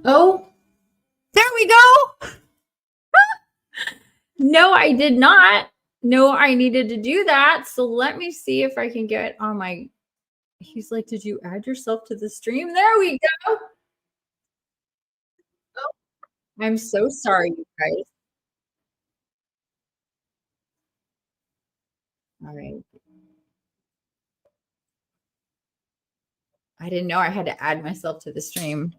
Oh, there we go. No, I did not know I needed to do that. So let me see if I can get on my. He's like, did you add yourself to the stream? There we go. I'm so sorry, you guys. All right. I didn't know I had to add myself to the stream.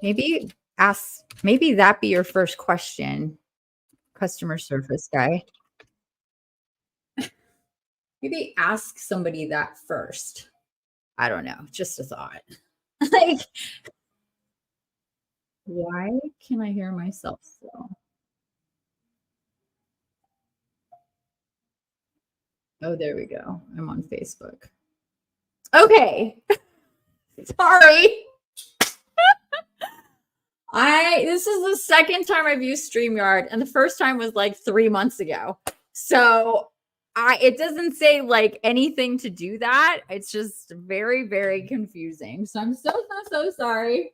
Maybe maybe that be your first question, customer service guy. Maybe ask somebody that first. I don't know. Just a thought. Like, why can I hear myself still? Oh, there we go. I'm on Facebook. Okay. Sorry. This is the second time I've used StreamYard, and the first time was like 3 months ago. So it doesn't say like anything to do that. It's just very, very confusing. So I'm so sorry.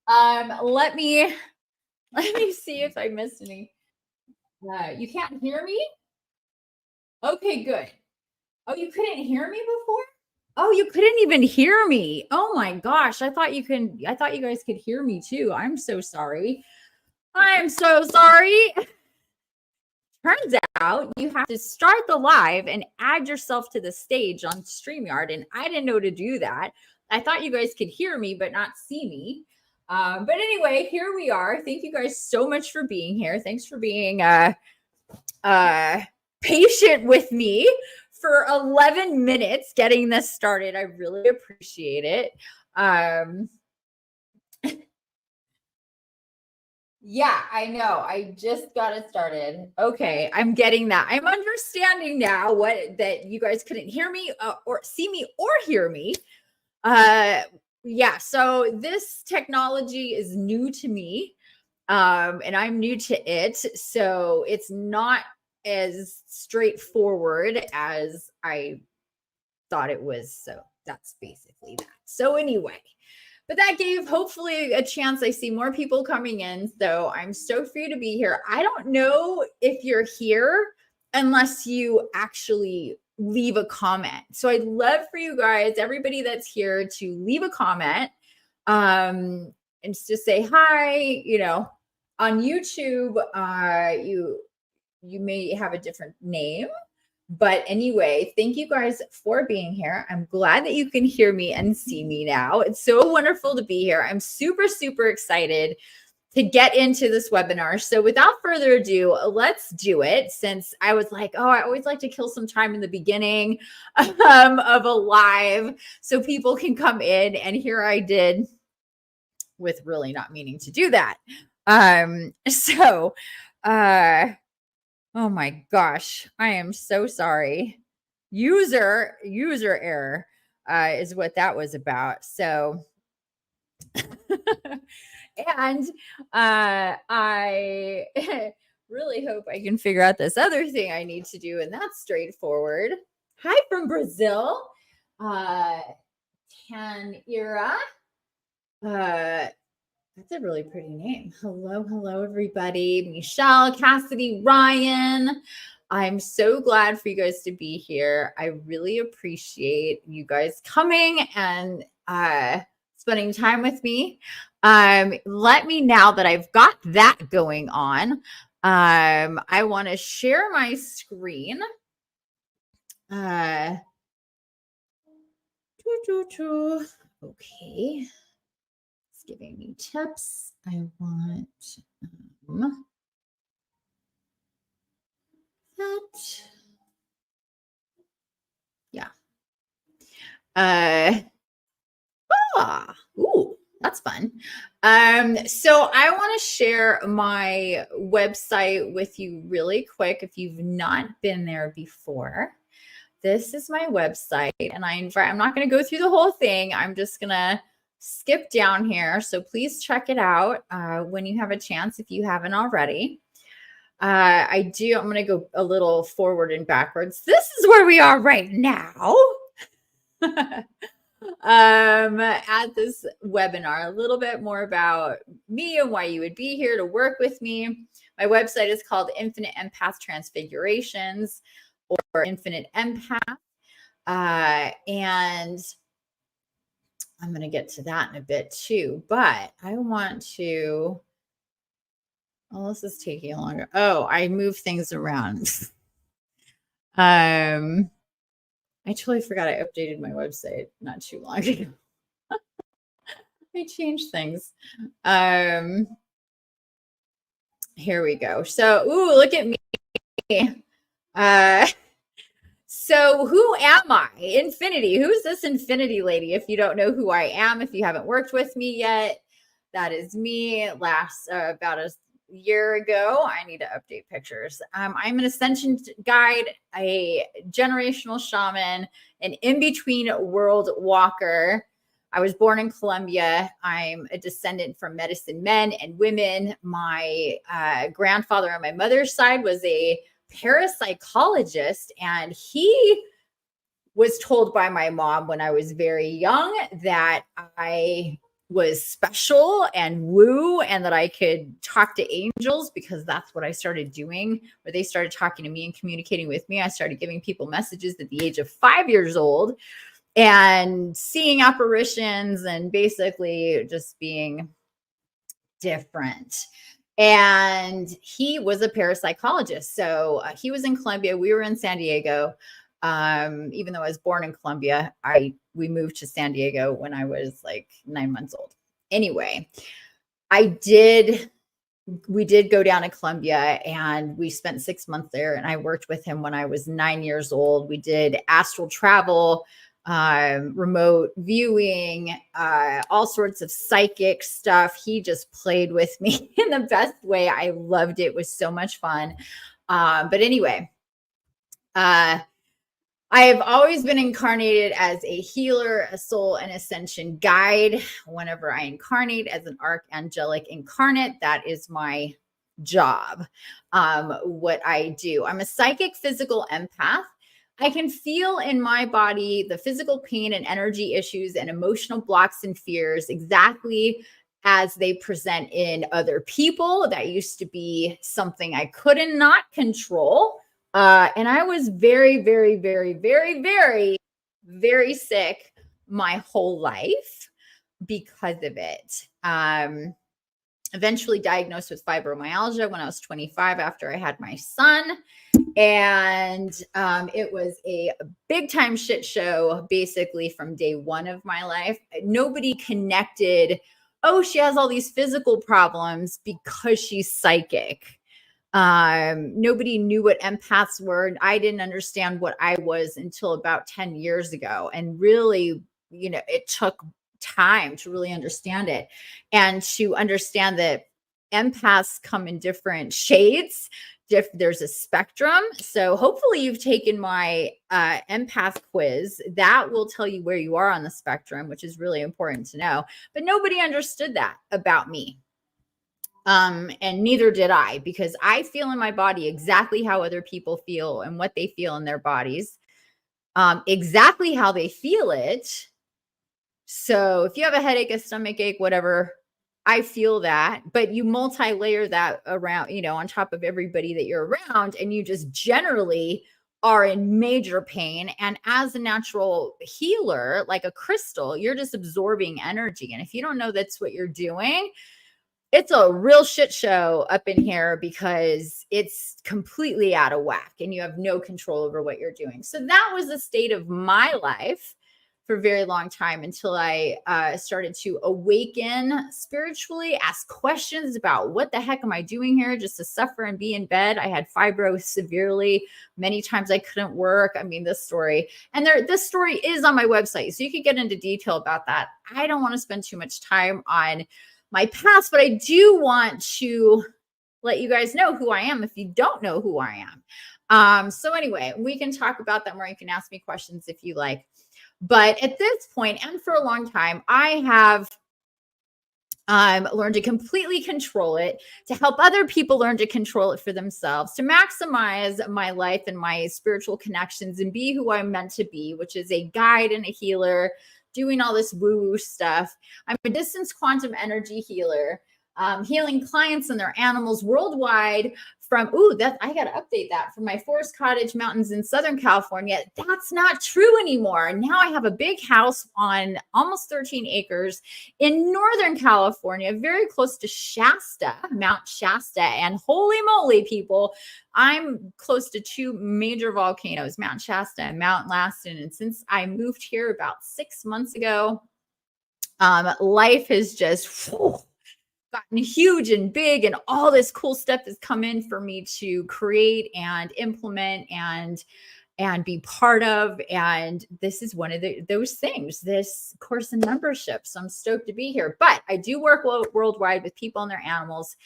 Let me see if I missed any. You can't hear me? Okay, good. Oh, you couldn't hear me before? Oh, you couldn't even hear me. Oh my gosh. I thought you guys could hear me too. I'm so sorry. I'm so sorry. Turns out you have to start the live and add yourself to the stage on StreamYard. And I didn't know to do that. I thought you guys could hear me, but not see me. But anyway, here we are. Thank you guys so much for being here. Thanks for being patient with me for 11 minutes getting this started. I really appreciate it. Yeah, I know. I just got it started. Okay, I'm getting that. I'm understanding now that you guys couldn't hear me or see me or hear me. Yeah, so this technology is new to me. And I'm new to it, so it's not as straightforward as I thought it was. So that's basically that. So anyway, but that gave hopefully a chance. I see more people coming in, so I'm stoked for you to be here. I don't know if you're here unless you actually leave a comment. So I'd love for you guys, everybody that's here, to leave a comment and just say hi. You know, on YouTube, you may have a different name. But anyway, thank you guys for being here. I'm glad that you can hear me and see me now. It's so wonderful to be here. I'm super excited to get into this webinar. So without further ado, let's do it. Since I was like, oh, I always like to kill some time in the beginning of a live so people can come in. And here I did with really not meaning to do that. Oh my gosh, I am so sorry. User error is what that was about. So, and I really hope I can figure out this other thing I need to do, and that's straightforward. Hi from Brazil, Tanira. That's a really pretty name. Hello, everybody. Michelle, Cassidy, Ryan. I'm so glad for you guys to be here. I really appreciate you guys coming and spending time with me. Let me, now that I've got that going on, I want to share my screen. Okay. Giving me tips. I want that. Yeah. Ooh, that's fun. So I want to share my website with you really quick if you've not been there before. This is my website, and I'm not going to go through the whole thing. I'm just going to skip down here. So please check it out when you have a chance if you haven't already. I'm going to go a little forward and backwards. This is where we are right now. At this webinar, a little bit more about me and why you would be here to work with me. My website is called Infinite Empath Transfigurations or Infinite Empath. And I'm going to get to that in a bit too, but I want to, oh, this is taking longer. Oh, I move things around. I totally forgot I updated my website not too long ago. I changed things. Here we go. So, ooh, look at me. So who am I? Infinity. Who's this Infinity lady? If you don't know who I am, if you haven't worked with me yet, that is me. Last about a year ago. I need to update pictures. I'm an ascension guide, a generational shaman, an in-between world walker. I was born in Colombia. I'm a descendant from medicine men and women. My grandfather on my mother's side was a parapsychologist, and he was told by my mom when I was very young that I was special and woo, and that I could talk to angels, because that's what I started doing. Where they started talking to me and communicating with me, I started giving people messages at the age of 5 years old and seeing apparitions and basically just being different. And he was a parapsychologist. So he was in Colombia. We were in San Diego. Even though I was born in Colombia, we moved to San Diego when I was like 9 months old. Anyway, we did go down to Colombia, and we spent 6 months there, and I worked with him when I was 9 years old. We did astral travel, remote viewing, all sorts of psychic stuff. He just played with me in the best way. I loved it. It was so much fun. But anyway, I have always been incarnated as a healer, a soul, and ascension guide. Whenever I incarnate as an archangelic incarnate, that is my job. What I do. I'm a psychic physical empath. I can feel in my body the physical pain and energy issues and emotional blocks and fears exactly as they present in other people. That used to be something I could not control. And I was very, very, very, very, very, very sick my whole life because of it. Eventually diagnosed with fibromyalgia when I was 25 after I had my son. And it was a big time shit show, basically from day one of my life. Nobody connected, oh, she has all these physical problems because she's psychic. Nobody knew what empaths were. I didn't understand what I was until about 10 years ago. And really, it took time to really understand it, and to understand that empaths come in different shades. There's a spectrum. So hopefully you've taken my empath quiz. That will tell you where you are on the spectrum, which is really important to know. But nobody understood that about me. And neither did I, because I feel in my body exactly how other people feel and what they feel in their bodies, exactly how they feel it. So if you have a headache, a stomach ache, whatever, I feel that, but you multi-layer that around, on top of everybody that you're around, and you just generally are in major pain. And as a natural healer, like a crystal, you're just absorbing energy. And if you don't know that's what you're doing, it's a real shit show up in here, because it's completely out of whack and you have no control over what you're doing. So that was the state of my life for a very long time, until I started to awaken spiritually, ask questions about what the heck am I doing here, just to suffer and be in bed. I had fibro severely. Many times I couldn't work. I mean, this story is on my website, so you could get into detail about that. I don't want to spend too much time on my past, but I do want to let you guys know who I am if you don't know who I am. So anyway, we can talk about that more. You can ask me questions if you like. But at this point, and for a long time, I have learn to completely control it, to help other people learn to control it for themselves, to maximize my life and my spiritual connections and be who I'm meant to be, which is a guide and a healer, doing all this woo-woo stuff. I'm a distance quantum energy healer, healing clients and their animals worldwide from, I got to update that, from my forest cottage mountains in Southern California. That's not true anymore. Now I have a big house on almost 13 acres in Northern California, very close to Shasta, Mount Shasta. And holy moly, people, I'm close to two major volcanoes, Mount Shasta and Mount Lassen. And since I moved here about 6 months ago, life has just gotten huge and big, and all this cool stuff has come in for me to create and implement and be part of. And this is one of those things, this course and membership. So I'm stoked to be here. But I do work worldwide with people and their animals,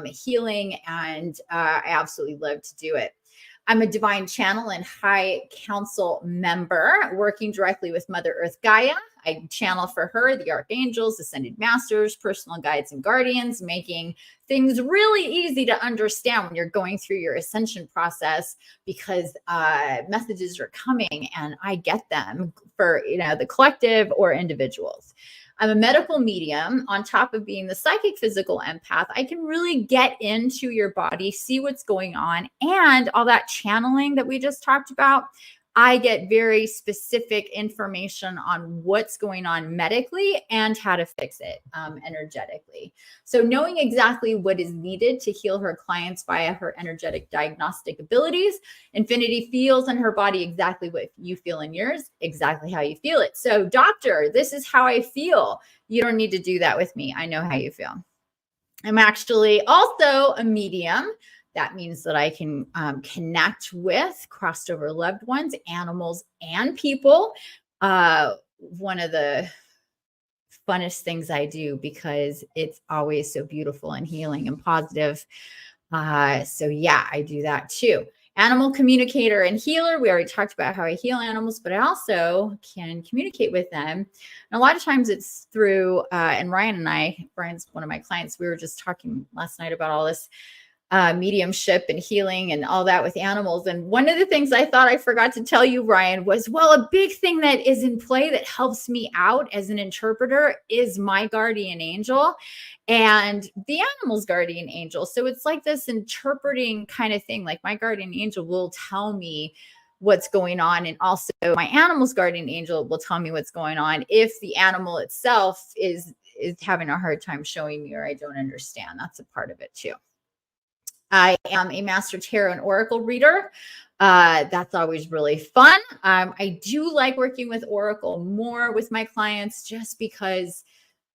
healing, and I absolutely love to do it. I'm a divine channel and high council member, working directly with Mother Earth Gaia. I channel for her the archangels, ascended masters, personal guides, and guardians, making things really easy to understand when you're going through your ascension process, because messages are coming and I get them for the collective or individuals. I'm a medical medium. On top of being the psychic physical empath, I can really get into your body, see what's going on, and all that channeling that we just talked about. I get very specific information on what's going on medically and how to fix it energetically. So knowing exactly what is needed to heal her clients via her energetic diagnostic abilities, Infinity feels in her body exactly what you feel in yours, exactly how you feel it. So, doctor, this is how I feel. You don't need to do that with me. I know how you feel. I'm actually also a medium. That means that I can connect with crossed over loved ones, animals, and people. One of the funnest things I do, because it's always so beautiful and healing and positive. So yeah, I do that too. Animal communicator and healer. We already talked about how I heal animals, but I also can communicate with them. And a lot of times it's through, and Ryan's one of my clients. We were just talking last night about all this mediumship and healing and all that with animals. And one of the things I thought I forgot to tell you, Ryan, was, well, a big thing that is in play that helps me out as an interpreter is my guardian angel and the animal's guardian angel. So it's like this interpreting kind of thing. Like my guardian angel will tell me what's going on, and also my animal's guardian angel will tell me what's going on if the animal itself is having a hard time showing me, or I don't understand. That's a part of it too. I am a master tarot and oracle reader. That's always really fun. I do like working with oracle more with my clients, just because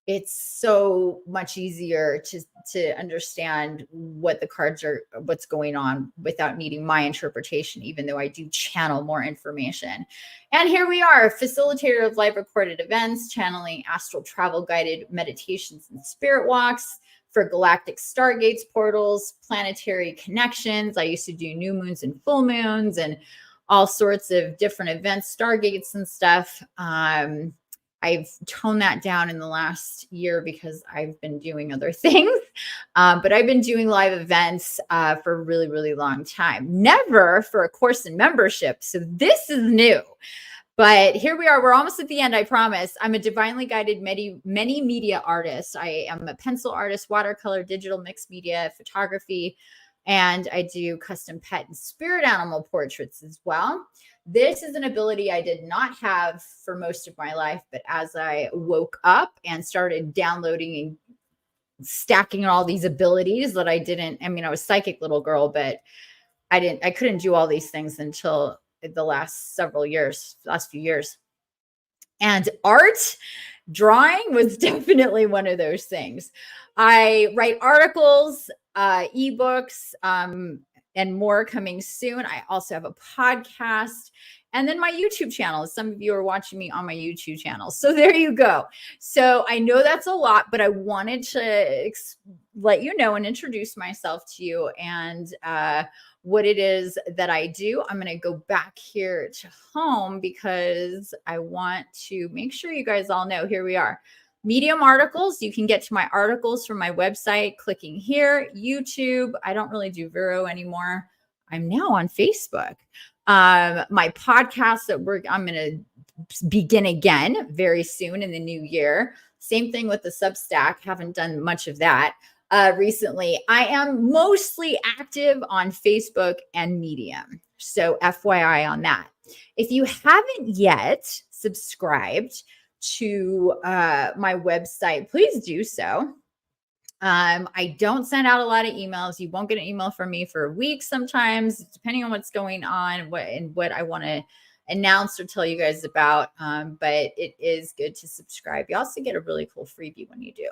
it's so much easier to understand what the cards are, what's going on, without needing my interpretation, even though I do channel more information. And here we are, facilitator of live recorded events, channeling astral travel guided meditations and spirit walks for galactic stargates, portals, planetary connections. I used to do new moons and full moons and all sorts of different events, stargates and stuff. I've toned that down in the last year because I've been doing other things. But I've been doing live events for a really, really long time. Never for a course and membership. So this is new. But here we are. We're almost at the end, I promise. I'm a divinely guided many media artist. I am a pencil artist, watercolor, digital mixed media, photography, and I do custom pet and spirit animal portraits as well. This is an ability I did not have for most of my life, but as I woke up and started downloading and stacking all these abilities that I was a psychic little girl, but I couldn't do all these things until the last few years. And art, drawing was definitely one of those things. I write articles, ebooks, and more coming soon. I also have a podcast, and then my YouTube channel. Some of you are watching me on my YouTube channel. So there you go. So I know that's a lot, but I wanted to let you know and introduce myself to you and what it is that I do. I'm going to go back here to home because I want to make sure you guys all know, here we are. Medium articles, you can get to my articles from my website, clicking here. YouTube, I don't really do Vero anymore. I'm now on Facebook. My podcast that I'm going to begin again very soon in the new year. Same thing with the Substack. Haven't done much of that recently. I am mostly active on Facebook and Medium. So FYI on that. If you haven't yet subscribed to my website, please do so. I don't send out a lot of emails. You won't get an email from me for weeks sometimes, depending on what's going on and what I want to announce or tell you guys about. But it is good to subscribe. You also get a really cool freebie when you do.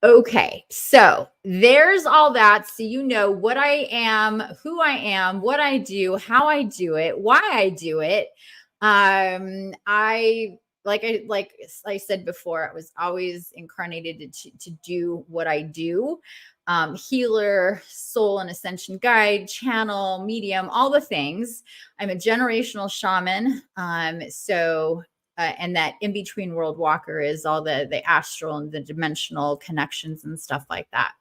Okay, so there's all that. So you know what I am, who I am, what I do, how I do it, why I do it. Like I said before, I was always incarnated to do what I do. Healer, soul and ascension guide, channel, medium, all the things. I'm a generational shaman. And that in-between world walker is all the astral and the dimensional connections and stuff like that.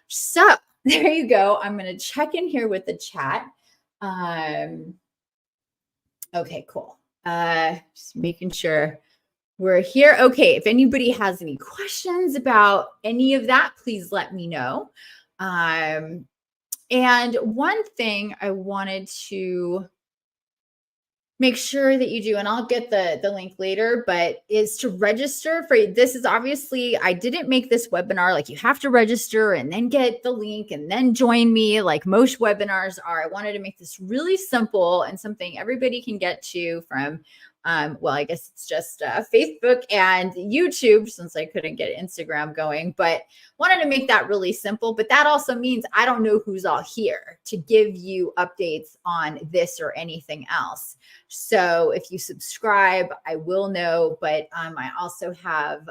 So there you go. I'm going to check in here with the chat. Okay, cool. Just making sure we're here. Okay, if anybody has any questions about any of that, please let me know. And one thing I wanted to make sure that you do, and I'll get the link later, but is to register for this. Is obviously, I didn't make this webinar like you have to register and then get the link and then join me like most webinars are. I wanted to make this really simple and something everybody can get to from well, I guess it's just Facebook and YouTube, since I couldn't get Instagram going, but wanted to make that really simple. But that also means I don't know who's all here to give you updates on this or anything else. So if you subscribe, I will know, but I also have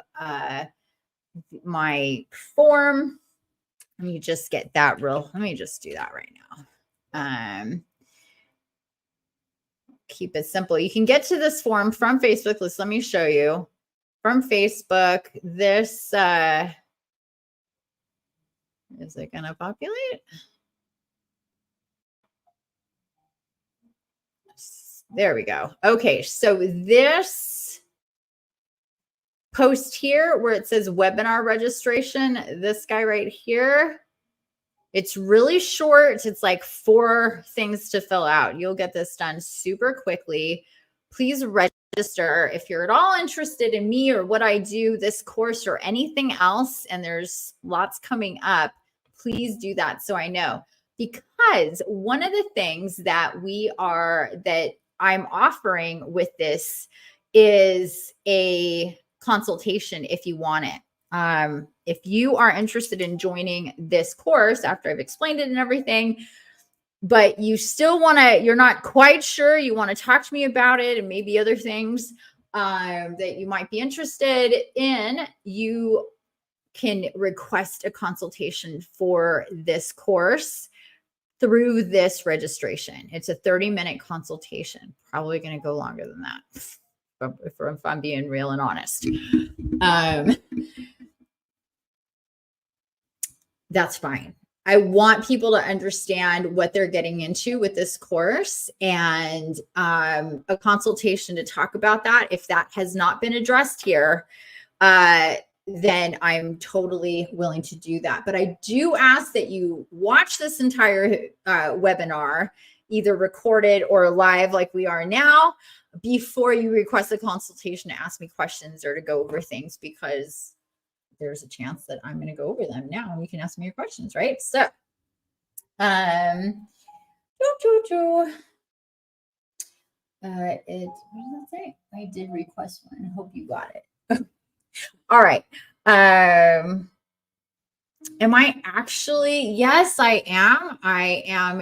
my form. Let me just get that let me just do that right now. Keep it simple. You can get to this form from Facebook. Let me show you from Facebook. This, is it going to populate? There we go. Okay. So this post here where it says webinar registration, this guy right here, it's really short. It's like 4 things to fill out. You'll get this done super quickly. Please register if you're at all interested in me or what I do, this course or anything else. And there's lots coming up. Please do that so I know. Because one of the things that I'm offering with this is a consultation if you want it. If you are interested in joining this course after I've explained it and everything, but you still you're not quite sure, you want to talk to me about it and maybe other things that you might be interested in, you can request a consultation for this course through this registration. It's a 30-minute consultation, probably going to go longer than that if I'm being real and honest. That's fine. I want people to understand what they're getting into with this course, and a consultation to talk about that. If that has not been addressed here, then I'm totally willing to do that. But I do ask that you watch this entire webinar, either recorded or live like we are now, before you request a consultation to ask me questions or to go over things, because there's a chance that I'm going to go over them now and you can ask me your questions, right? So, what does that say? I did request one. I hope you got it. All right. Am I actually? Yes, I am. I am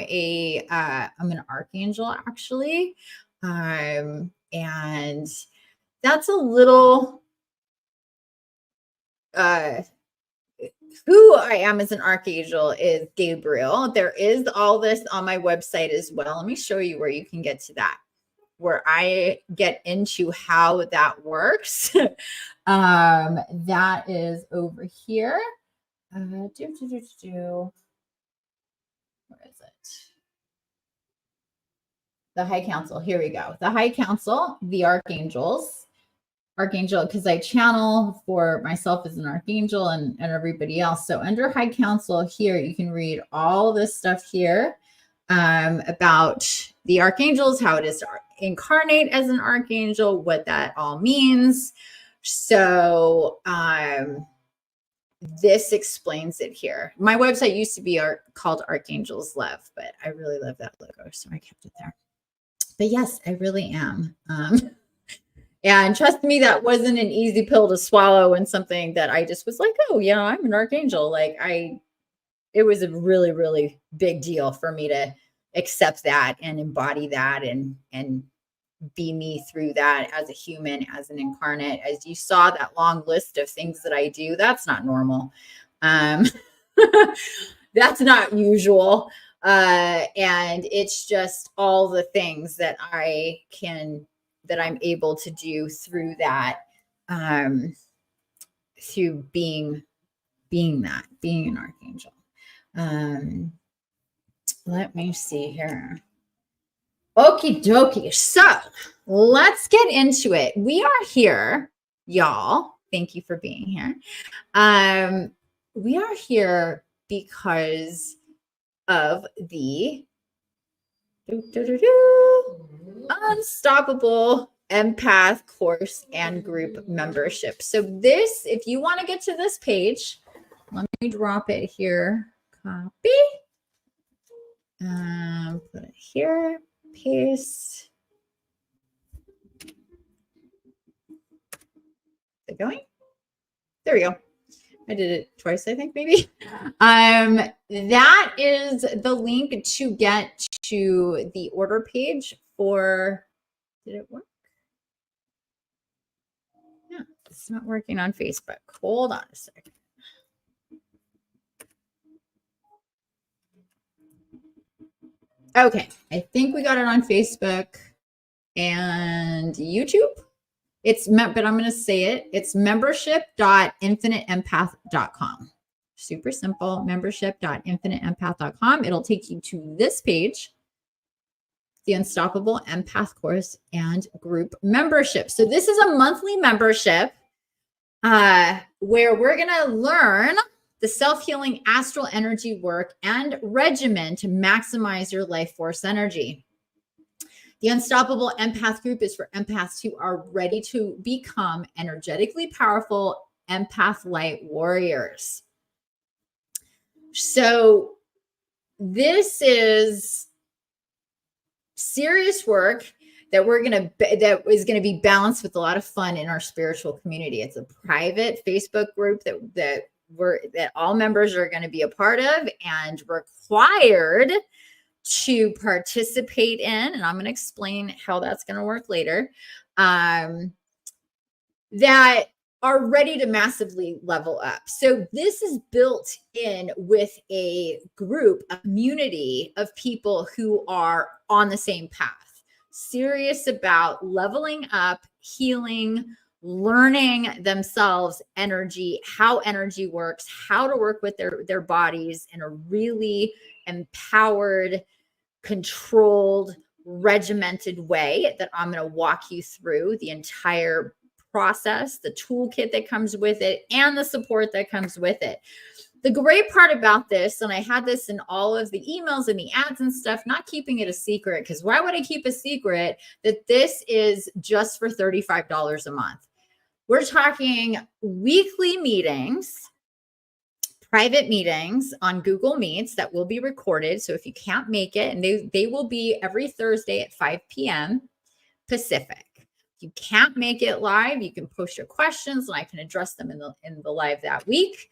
I'm an archangel actually. And that's a little, who I am as an archangel is Gabriel. There is all this on my website as well. Let me show you where you can get to that. where I get into how that works. That is over here. Where is it? The High Council. Here we go. The High Council, the archangels. Archangel, because I channel for myself as an archangel and everybody else. So under High Council here, you can read all this stuff here about the archangels, how it is to incarnate as an archangel, what that all means. So this explains it here. My website used to be called Archangels Love, but I really love that logo, so I kept it there. But yes, I really am. And trust me, that wasn't an easy pill to swallow, and something that I just was like, oh, yeah, I'm an archangel. Like it was a really, really big deal for me to accept that and embody that and be me through that as a human, as an incarnate. As you saw that long list of things that I do, that's not normal. That's not usual. And it's just all the things that I'm able to do through that, through being an archangel. Let me see here. Okie dokie. So let's get into it. We are here, y'all. Thank you for being here. We are here because of the Unstoppable Empath course and group membership. So this, if you want to get to this page, let me drop it here. Copy. Put it here. Paste. Is it going? There we go. I did it twice, I think, maybe. That is the link to get to the order page for, did it work? Yeah, it's not working on Facebook. Hold on a second. Okay, I think we got it on Facebook and YouTube. But I'm going to say it. It's membership.infiniteempath.com. Super simple. Membership.infiniteempath.com. It'll take you to this page, the Unstoppable Empath course and group membership. So this is a monthly membership where we're going to learn the self-healing astral energy work and regimen to maximize your life force energy. The Unstoppable Empath group is for empaths who are ready to become energetically powerful empath light warriors. So this is serious work that is going to be balanced with a lot of fun in our spiritual community. It's a private Facebook group that all members are going to be a part of and required to participate in, and I'm going to explain how that's going to work later, that are ready to massively level up. So this is built in with a group, a community of people who are on the same path, serious about leveling up, healing, learning themselves energy, how energy works, how to work with their bodies in a really empowered, controlled, regimented way that I'm going to walk you through the entire process, the toolkit that comes with it, and the support that comes with it. The great part about this, and I had this in all of the emails and the ads and stuff, not keeping it a secret, because why would I keep a secret that this is just for $35 a month? We're talking weekly meetings, private meetings on Google Meets that will be recorded. So if you can't make it, and they will be every Thursday at 5 p.m. Pacific. If you can't make it live, you can post your questions and I can address them in the live that week.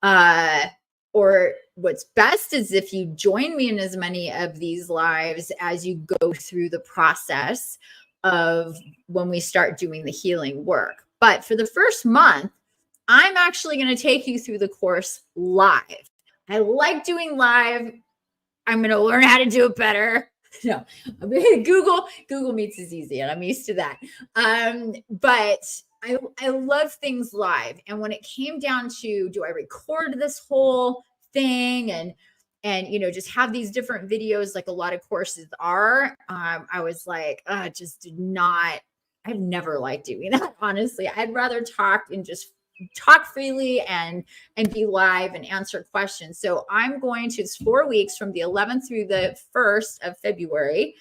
Or what's best is if you join me in as many of these lives as you go through the process of when we start doing the healing work. But for the first month, I'm actually going to take you through the course live. I like doing live. I'm going to learn how to do it better. No, Google Meets is easy, and I'm used to that. But I love things live. And when it came down to, do I record this whole thing and just have these different videos like a lot of courses are, I was like, just did not. I've never liked doing that, honestly. I'd rather talk and just talk freely and be live and answer questions. So I'm going to, it's 4 weeks from the 11th through the 1st of February.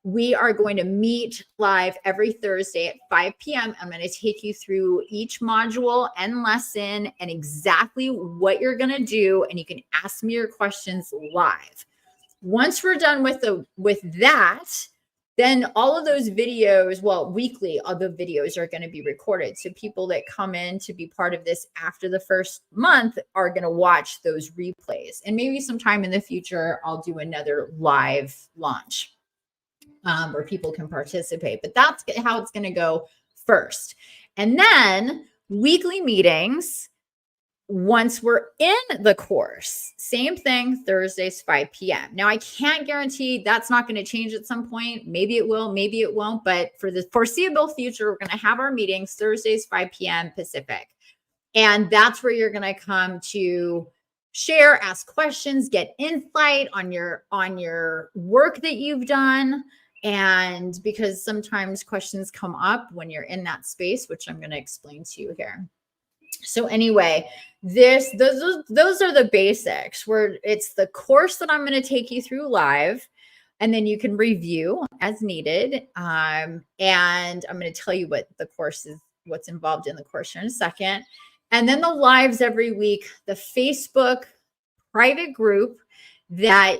We are going to meet live every Thursday at 5 p.m. I'm going to take you through each module and lesson and exactly what you're going to do. And you can ask me your questions live. Once we're done with that, then all of those videos, well, weekly, all the videos are going to be recorded. So people that come in to be part of this after the first month are going to watch those replays. And maybe sometime in the future, I'll do another live launch where people can participate. But that's how it's going to go first. And then weekly meetings. Once we're in the course, same thing, Thursdays, 5 p.m. Now, I can't guarantee that's not going to change at some point. Maybe it will, maybe it won't. But for the foreseeable future, we're going to have our meetings Thursdays, 5 p.m. Pacific. And that's where you're going to come to share, ask questions, get insight on your work that you've done. And because sometimes questions come up when you're in that space, which I'm going to explain to you here. So anyway, those are the basics, where it's the course that I'm going to take you through live, and then you can review as needed. And I'm going to tell you what the course is, what's involved in the course in a second. And then the lives every week, the Facebook private group that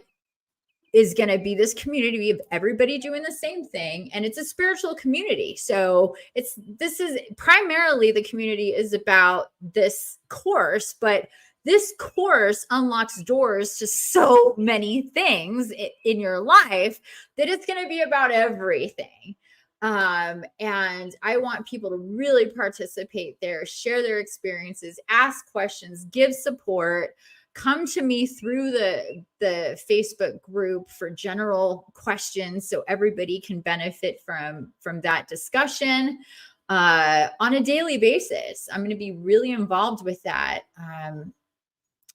is going to be this community of everybody doing the same thing. And it's a spiritual community. So this is primarily, the community is about this course, but this course unlocks doors to so many things in your life that it's going to be about everything. And I want people to really participate there, share their experiences, ask questions, give support. Come to me through the Facebook group for general questions so everybody can benefit from that discussion on a daily basis. I'm going to be really involved with that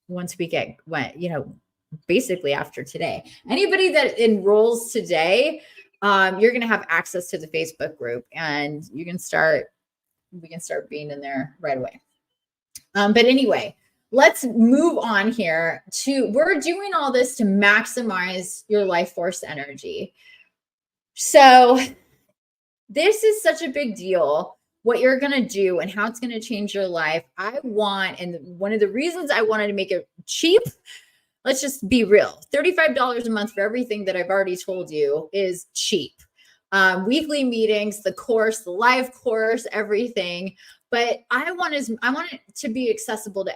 once we get, basically after today. Anybody that enrolls today, you're going to have access to the Facebook group, and we can start being in there right away. But anyway, let's move on here to, we're doing all this to maximize your life force energy. So this is such a big deal, what you're going to do and how it's going to change your life. And one of the reasons I wanted to make it cheap, let's just be real, $35 a month for everything that I've already told you is cheap. Weekly meetings, the course, the live course, everything. But I want it to be accessible to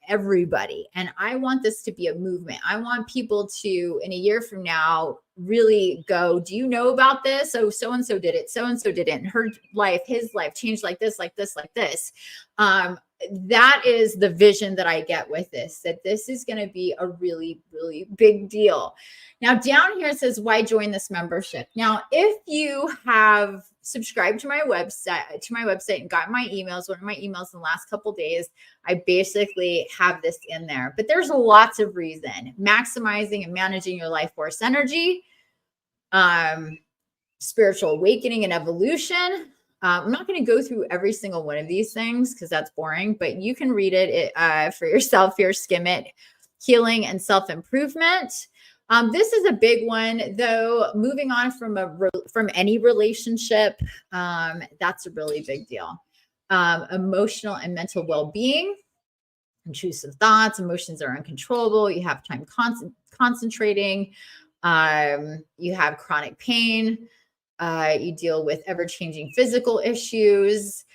everybody. And I want this to be a movement. I want people to, in a year from now, really go, do you know about this? Oh, so-and-so did it. So-and-so did it. And her life, his life changed like this, like this, like this. That is the vision that I get with this, that this is going to be a really, really big deal. Now, down here it says, why join this membership? Now, if you have subscribed to my website and got my emails, one of my emails in the last couple of days, I basically have this in there. But there's lots of reason. Maximizing and managing your life force energy, spiritual awakening and evolution. I'm not going to go through every single one of these things because that's boring, but you can read it for yourself here, skim it. Healing and self-improvement. This is a big one, though. Moving on from any relationship, that's a really big deal. Emotional and mental well-being, intrusive thoughts, emotions are uncontrollable. You have time concentrating. You have chronic pain. You deal with ever-changing physical issues,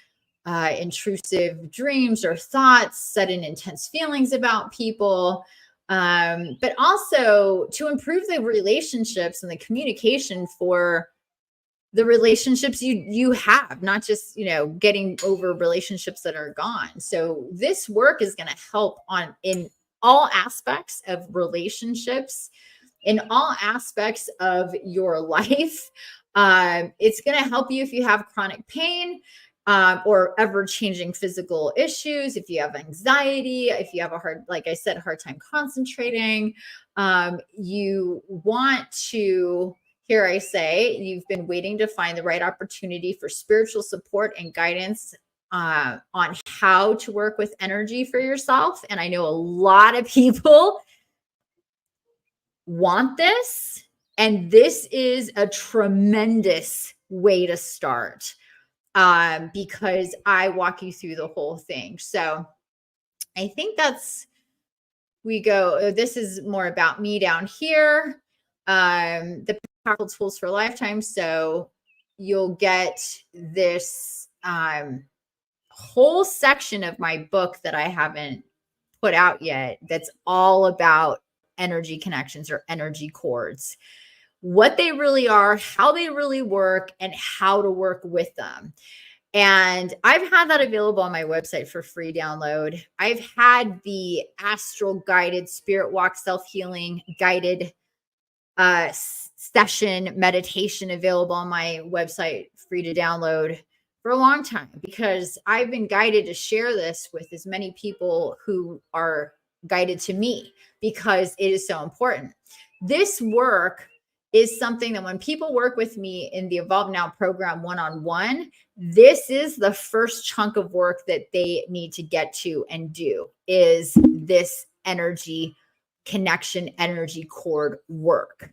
intrusive dreams or thoughts, sudden intense feelings about people. But also to improve the relationships and the communication for the relationships you have, not just, getting over relationships that are gone. So this work is going to help in all aspects of relationships, in all aspects of your life. It's going to help you if you have chronic pain, or ever changing physical issues. If you have anxiety, if you have a hard, like I said, hard time concentrating, you want to, here I say, you've been waiting to find the right opportunity for spiritual support and guidance on how to work with energy for yourself. And I know a lot of people want this, and this is a tremendous way to start, because I walk you through the whole thing. So I think we go, this is more about me down here. The powerful tools for a lifetime. So you'll get this whole section of my book that I haven't put out yet. That's all about energy connections or energy cords, what they really are, how they really work, and how to work with them. And I've had that available on my website for free download. I've had the astral guided spirit walk self-healing guided session meditation available on my website, free to download, for a long time, because I've been guided to share this with as many people who are guided to me, because it is so important. This work is something that when people work with me in the Evolve Now program one-on-one, this is the first chunk of work that they need to get to and do, is this energy connection, energy cord work,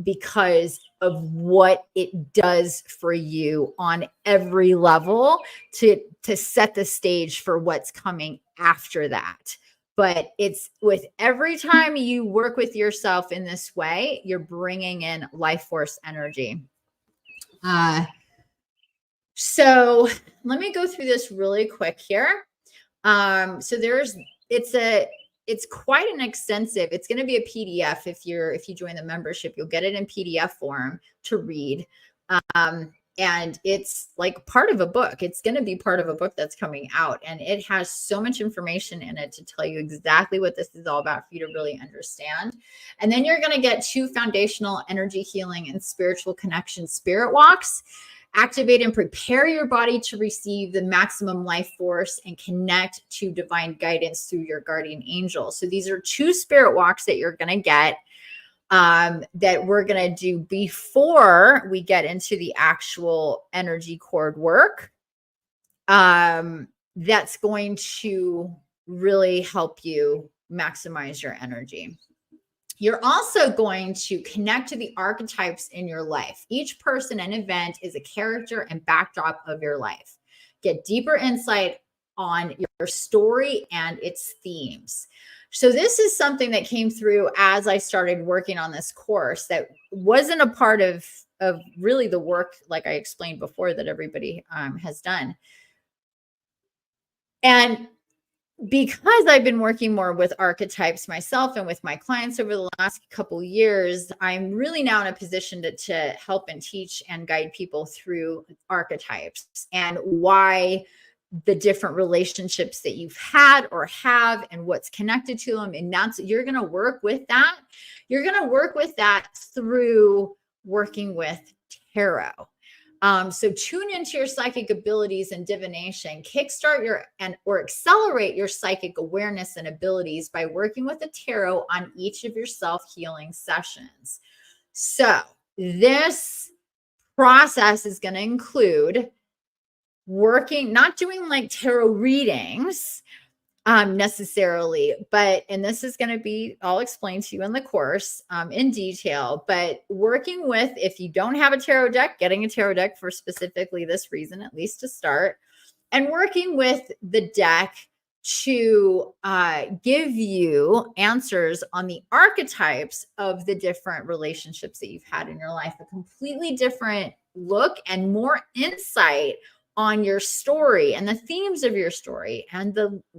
because of what it does for you on every level to set the stage for what's coming after that. But it's with every time you work with yourself in this way, you're bringing in life force energy. So let me go through this really quick here. So it's quite an extensive, it's going to be a PDF. If you join the membership, you'll get it in PDF form to read. And it's like part of a book. It's going to be part of a book that's coming out, and it has so much information in it to tell you exactly what this is all about for you to really understand. And then you're going to get 2 foundational energy healing and spiritual connection spirit walks. Activate and prepare your body to receive the maximum life force and connect to divine guidance through your guardian angel. So these are 2 spirit walks that you're going to get, that we're going to do before we get into the actual energy cord work. That's going to really help you maximize your energy. You're also going to connect to the archetypes in your life. Each person and event is a character and backdrop of your life. Get deeper insight on your story and its themes. So this is something that came through as I started working on this course that wasn't a part of really the work, like I explained before, that everybody has done. And because I've been working more with archetypes myself and with my clients over the last couple of years, I'm really now in a position to help and teach and guide people through archetypes and why the different relationships that you've had or have and what's connected to them. And you're going to work with that. You're going to work with that through working with tarot. So tune into your psychic abilities and divination, kickstart or accelerate your psychic awareness and abilities by working with the tarot on each of your self-healing sessions. So this process is going to include not doing like tarot readings necessarily, and this is going to be, I'll explain to you in the course in detail, but working with, if you don't have a tarot deck, getting a tarot deck for specifically this reason, at least to start, and working with the deck to give you answers on the archetypes of the different relationships that you've had in your life, a completely different look and more insight on your story and the themes of your story and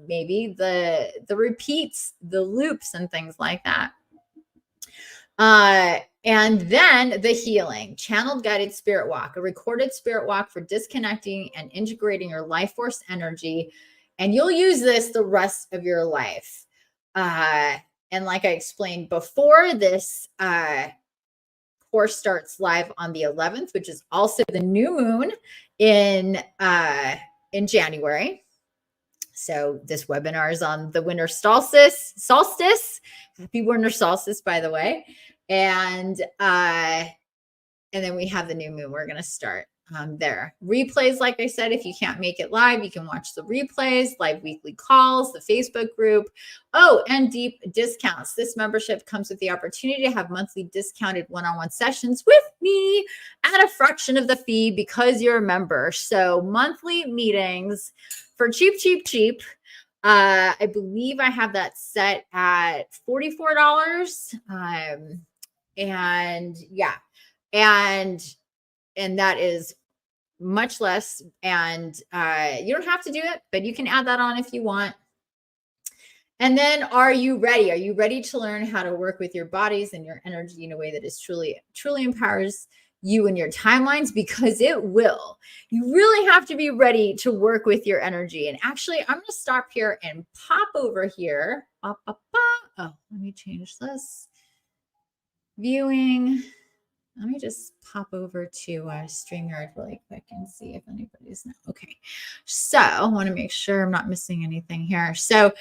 maybe the repeats, the loops and things like that. And then the healing, channeled guided spirit walk, a recorded spirit walk for disconnecting and integrating your life force energy. And you'll use this the rest of your life. And like I explained before, this course starts live on the 11th, which is also the new moon in January. So this webinar is on the winter solstice. Happy winter solstice, by the way. And then we have the new moon. We're going to start there. Replays, like I said, if you can't make it live, you can watch the replays, live weekly calls, the Facebook group. Oh, and deep discounts. This membership comes with the opportunity to have monthly discounted one-on-one sessions with me at a fraction of the fee because you're a member. So monthly meetings for cheap, cheap, cheap. I believe I have that set at $44. And yeah, and that is much less. And you don't have to do it, but you can add that on if you want. And then, are you ready? Are you ready to learn how to work with your bodies and your energy in a way that is truly, truly empowers you and your timelines? Because it will. You really have to be ready to work with your energy. And actually, I'm going to stop here and pop over here. Oh, let me change this. Viewing. Let me just pop over to StreamYard really quick and see if anybody's not. Okay. So I want to make sure I'm not missing anything here. So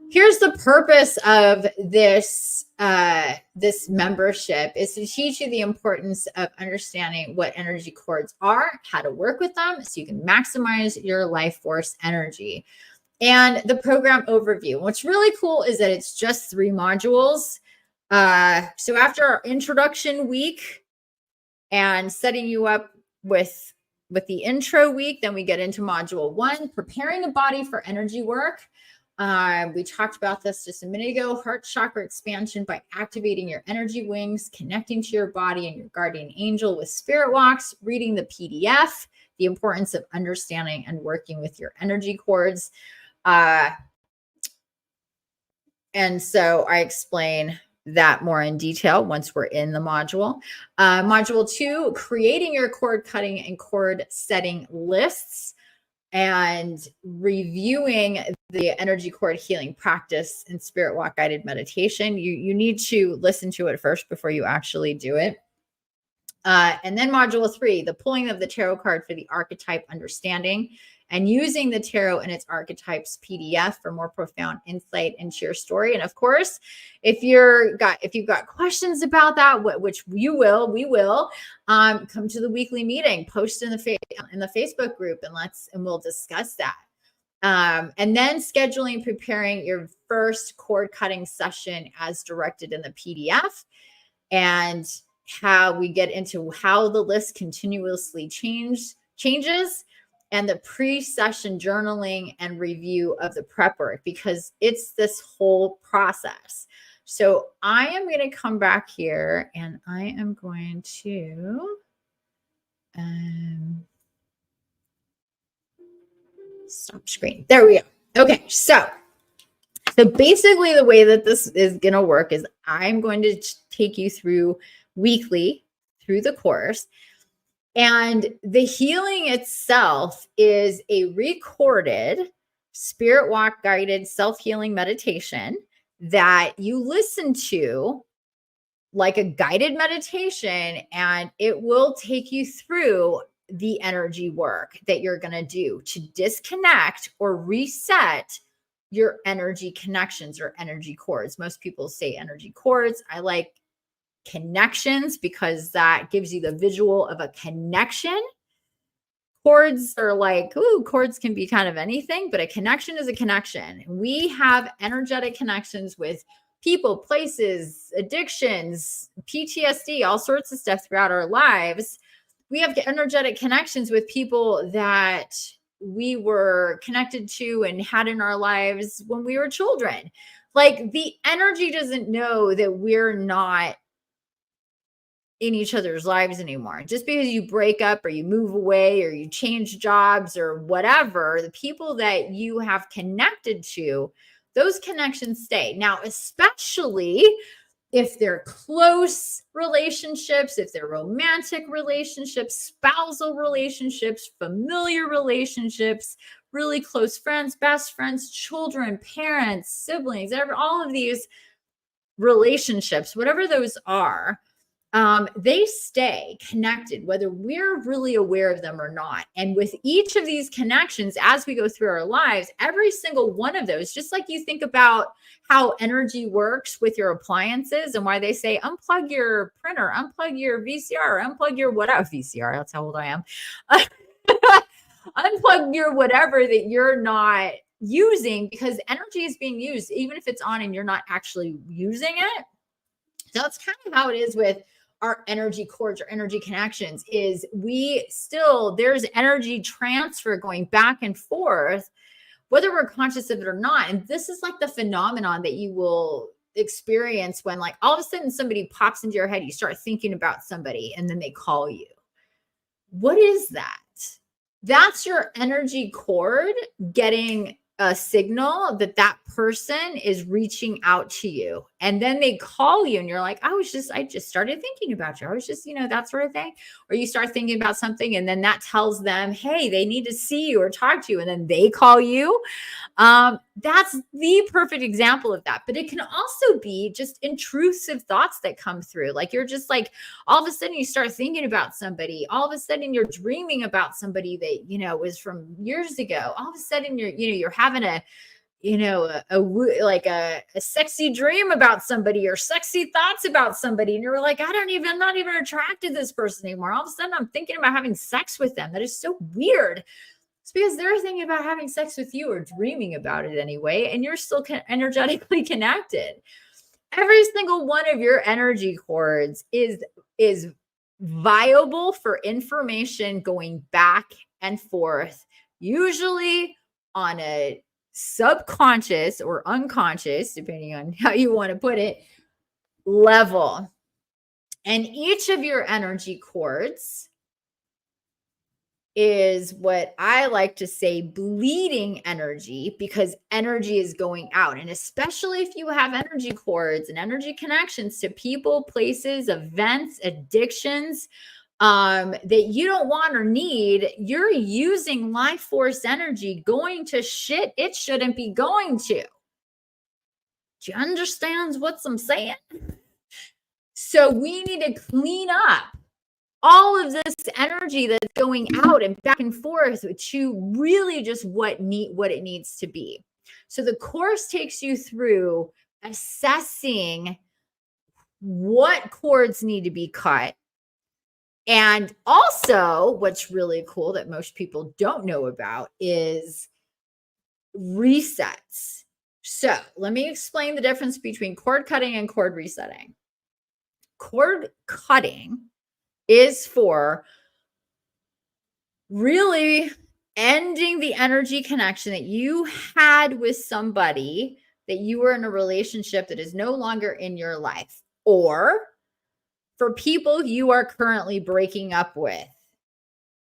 here's the purpose of this this membership is to teach you the importance of understanding what energy cords are, how to work with them so you can maximize your life force energy. And the program overview. What's really cool is that it's just 3 modules. So after our introduction week and setting you up with the intro week, then we get into module 1, preparing the body for energy work. We talked about this just a minute ago, heart chakra expansion by activating your energy wings, connecting to your body and your guardian angel with spirit walks, reading the PDF, the importance of understanding and working with your energy cords. And so I explain that more in detail once we're in the module. Module 2, creating your cord cutting and cord setting lists and reviewing the energy cord healing practice and spirit walk guided meditation. You need to listen to it first before you actually do it. And then module 3, the pulling of the tarot card for the archetype understanding and using the tarot and its archetypes PDF for more profound insight into your story. And of course, if you've got questions about that, which we will, come to the weekly meeting, post in the Facebook group, and we'll discuss that. And then scheduling, preparing your first cord cutting session as directed in the PDF, and how we get into how the list continuously changes, and the pre-session journaling and review of the prep work, because it's this whole process. So I am going to come back here and I am going to stop screen. There we go. Okay, so basically the way that this is going to work is I'm going to take you through weekly through the course. And the healing itself is a recorded spirit walk guided self-healing meditation that you listen to like a guided meditation, and it will take you through the energy work that you're going to do to disconnect or reset your energy connections or energy cords. Most people say energy cords. I like connections because that gives you the visual of a connection. Cords are like, cords can be kind of anything, but a connection is a connection. We have energetic connections with people, places, addictions, PTSD, all sorts of stuff throughout our lives. We have energetic connections with people that we were connected to and had in our lives when we were children. Like, the energy doesn't know that we're not in each other's lives anymore. Just because you break up or you move away or you change jobs or whatever, the people that you have connected to, those connections stay. Now, especially if they're close relationships, if they're romantic relationships, spousal relationships, familiar relationships, really close friends, best friends, children, parents, siblings, all of these, relationships, whatever those are, they stay connected, whether we're really aware of them or not. And with each of these connections, as we go through our lives, every single one of those, just like you think about how energy works with your appliances and why they say unplug your printer, unplug your VCR, unplug your whatever VCR, that's how old I am. Unplug your whatever that you're not using, because energy is being used, even if it's on and you're not actually using it. So that's kind of how it is with our energy cords or energy connections, is there's energy transfer going back and forth, whether we're conscious of it or not. And this is like the phenomenon that you will experience when, like, all of a sudden somebody pops into your head, you start thinking about somebody and then they call you. What is that? That's your energy cord getting a signal that that person is reaching out to you. And then they call you and you're like, I just started thinking about you. I was just, that sort of thing. Or you start thinking about something and then that tells them, hey, they need to see you or talk to you. And then they call you. That's the perfect example of that. But it can also be just intrusive thoughts that come through. Like, you're just like, all of a sudden you start thinking about somebody. All of a sudden you're dreaming about somebody that, was from years ago. All of a sudden you're having a sexy dream about somebody or sexy thoughts about somebody. And you're like, I'm not even attracted to this person anymore. All of a sudden I'm thinking about having sex with them. That is so weird. It's because they're thinking about having sex with you or dreaming about it anyway. And you're still energetically connected. Every single one of your energy cords is viable for information going back and forth, usually on a subconscious or unconscious, depending on how you want to put it, level. And each of your energy cords is what I like to say bleeding energy, because energy is going out. And especially if you have energy cords and energy connections to people, places, events, addictions, that you don't want or need, you're using life force energy going to shit it shouldn't be going to. Do you understand what I'm saying? So we need to clean up all of this energy that's going out and back and forth to really just what it needs to be. So the course takes you through assessing what cords need to be cut. And also, what's really cool that most people don't know about is resets. So let me explain the difference between cord cutting and cord resetting. Cord cutting is for really ending the energy connection that you had with somebody that you were in a relationship that is no longer in your life, or for people you are currently breaking up with,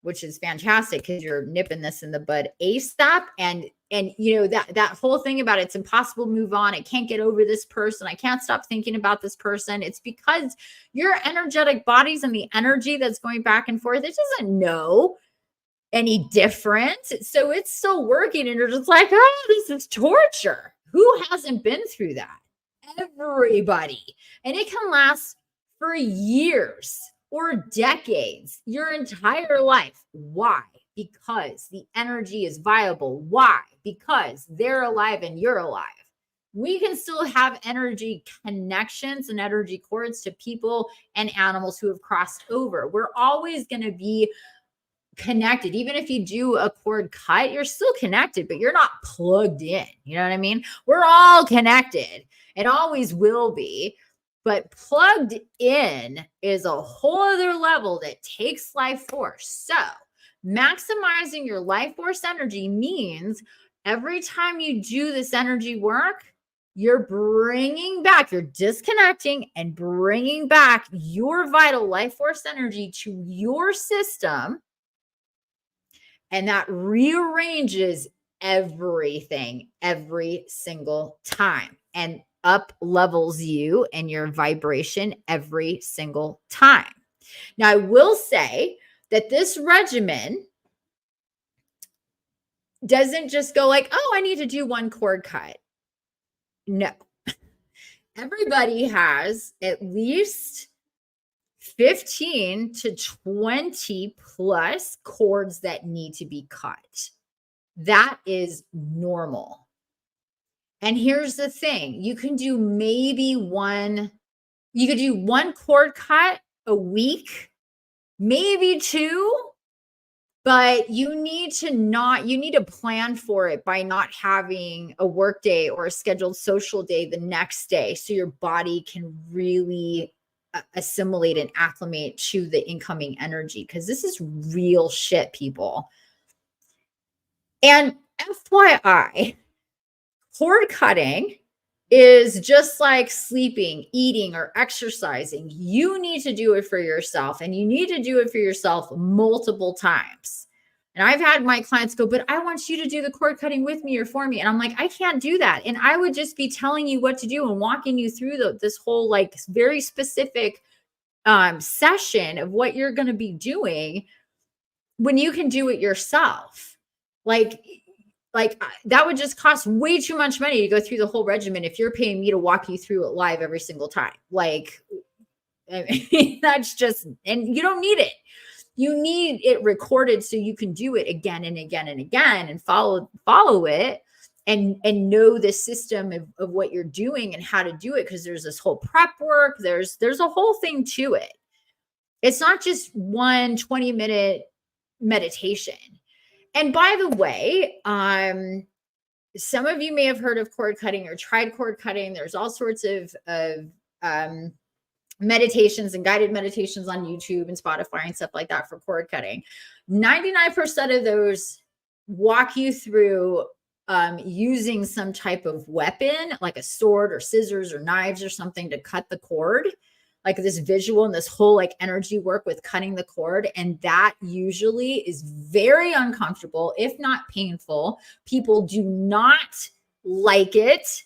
which is fantastic because you're nipping this in the bud ASAP. And that whole thing about it's impossible to move on. I can't get over this person. I can't stop thinking about this person. It's because your energetic bodies and the energy that's going back and forth, it doesn't know any different. So it's still working. And you're just like, oh, this is torture. Who hasn't been through that? Everybody. And it can last for years or decades, your entire life. Why? Because the energy is viable. Why? Because they're alive and you're alive. We can still have energy connections and energy cords to people and animals who have crossed over. We're always going to be connected. Even if you do a cord cut, you're still connected, but you're not plugged in. You know what I mean? We're all connected. It always will be. But plugged in is a whole other level that takes life force. So maximizing your life force energy means every time you do this energy work, you're bringing back, you're disconnecting and bringing back your vital life force energy to your system. And that rearranges everything every single time. And up levels you and your vibration every single time. Now, I will say that this regimen doesn't just go like, oh, I need to do one cord cut. No. everybody has at least 15 to 20 plus cords that need to be cut. That is normal. And here's the thing, you can do one cord cut a week, maybe two, but you need to plan for it by not having a work day or a scheduled social day the next day, so your body can really assimilate and acclimate to the incoming energy, because this is real shit, people. And FYI, cord cutting is just like sleeping, eating, or exercising. You need to do it for yourself, and you need to do it for yourself multiple times. And I've had my clients go, but I want you to do the cord cutting with me or for me. And I'm like, I can't do that. And I would just be telling you what to do and walking you through this whole like very specific session of what you're going to be doing when you can do it yourself. Like that would just cost way too much money to go through the whole regimen if you're paying me to walk you through it live every single time. Like, I mean, that's just, and you don't need it. You need it recorded so you can do it again and again and again and follow it and know the system of what you're doing and how to do it. Cause there's this whole prep work. There's a whole thing to it. It's not just one 20-minute meditation. And by the way, some of you may have heard of cord cutting or tried cord cutting. There's all sorts of meditations and guided meditations on YouTube and Spotify and stuff like that for cord cutting. 99% of those walk you through using some type of weapon, like a sword or scissors or knives or something to cut the cord. Like this visual and this whole like energy work with cutting the cord. And that usually is very uncomfortable, if not painful. People do not like it.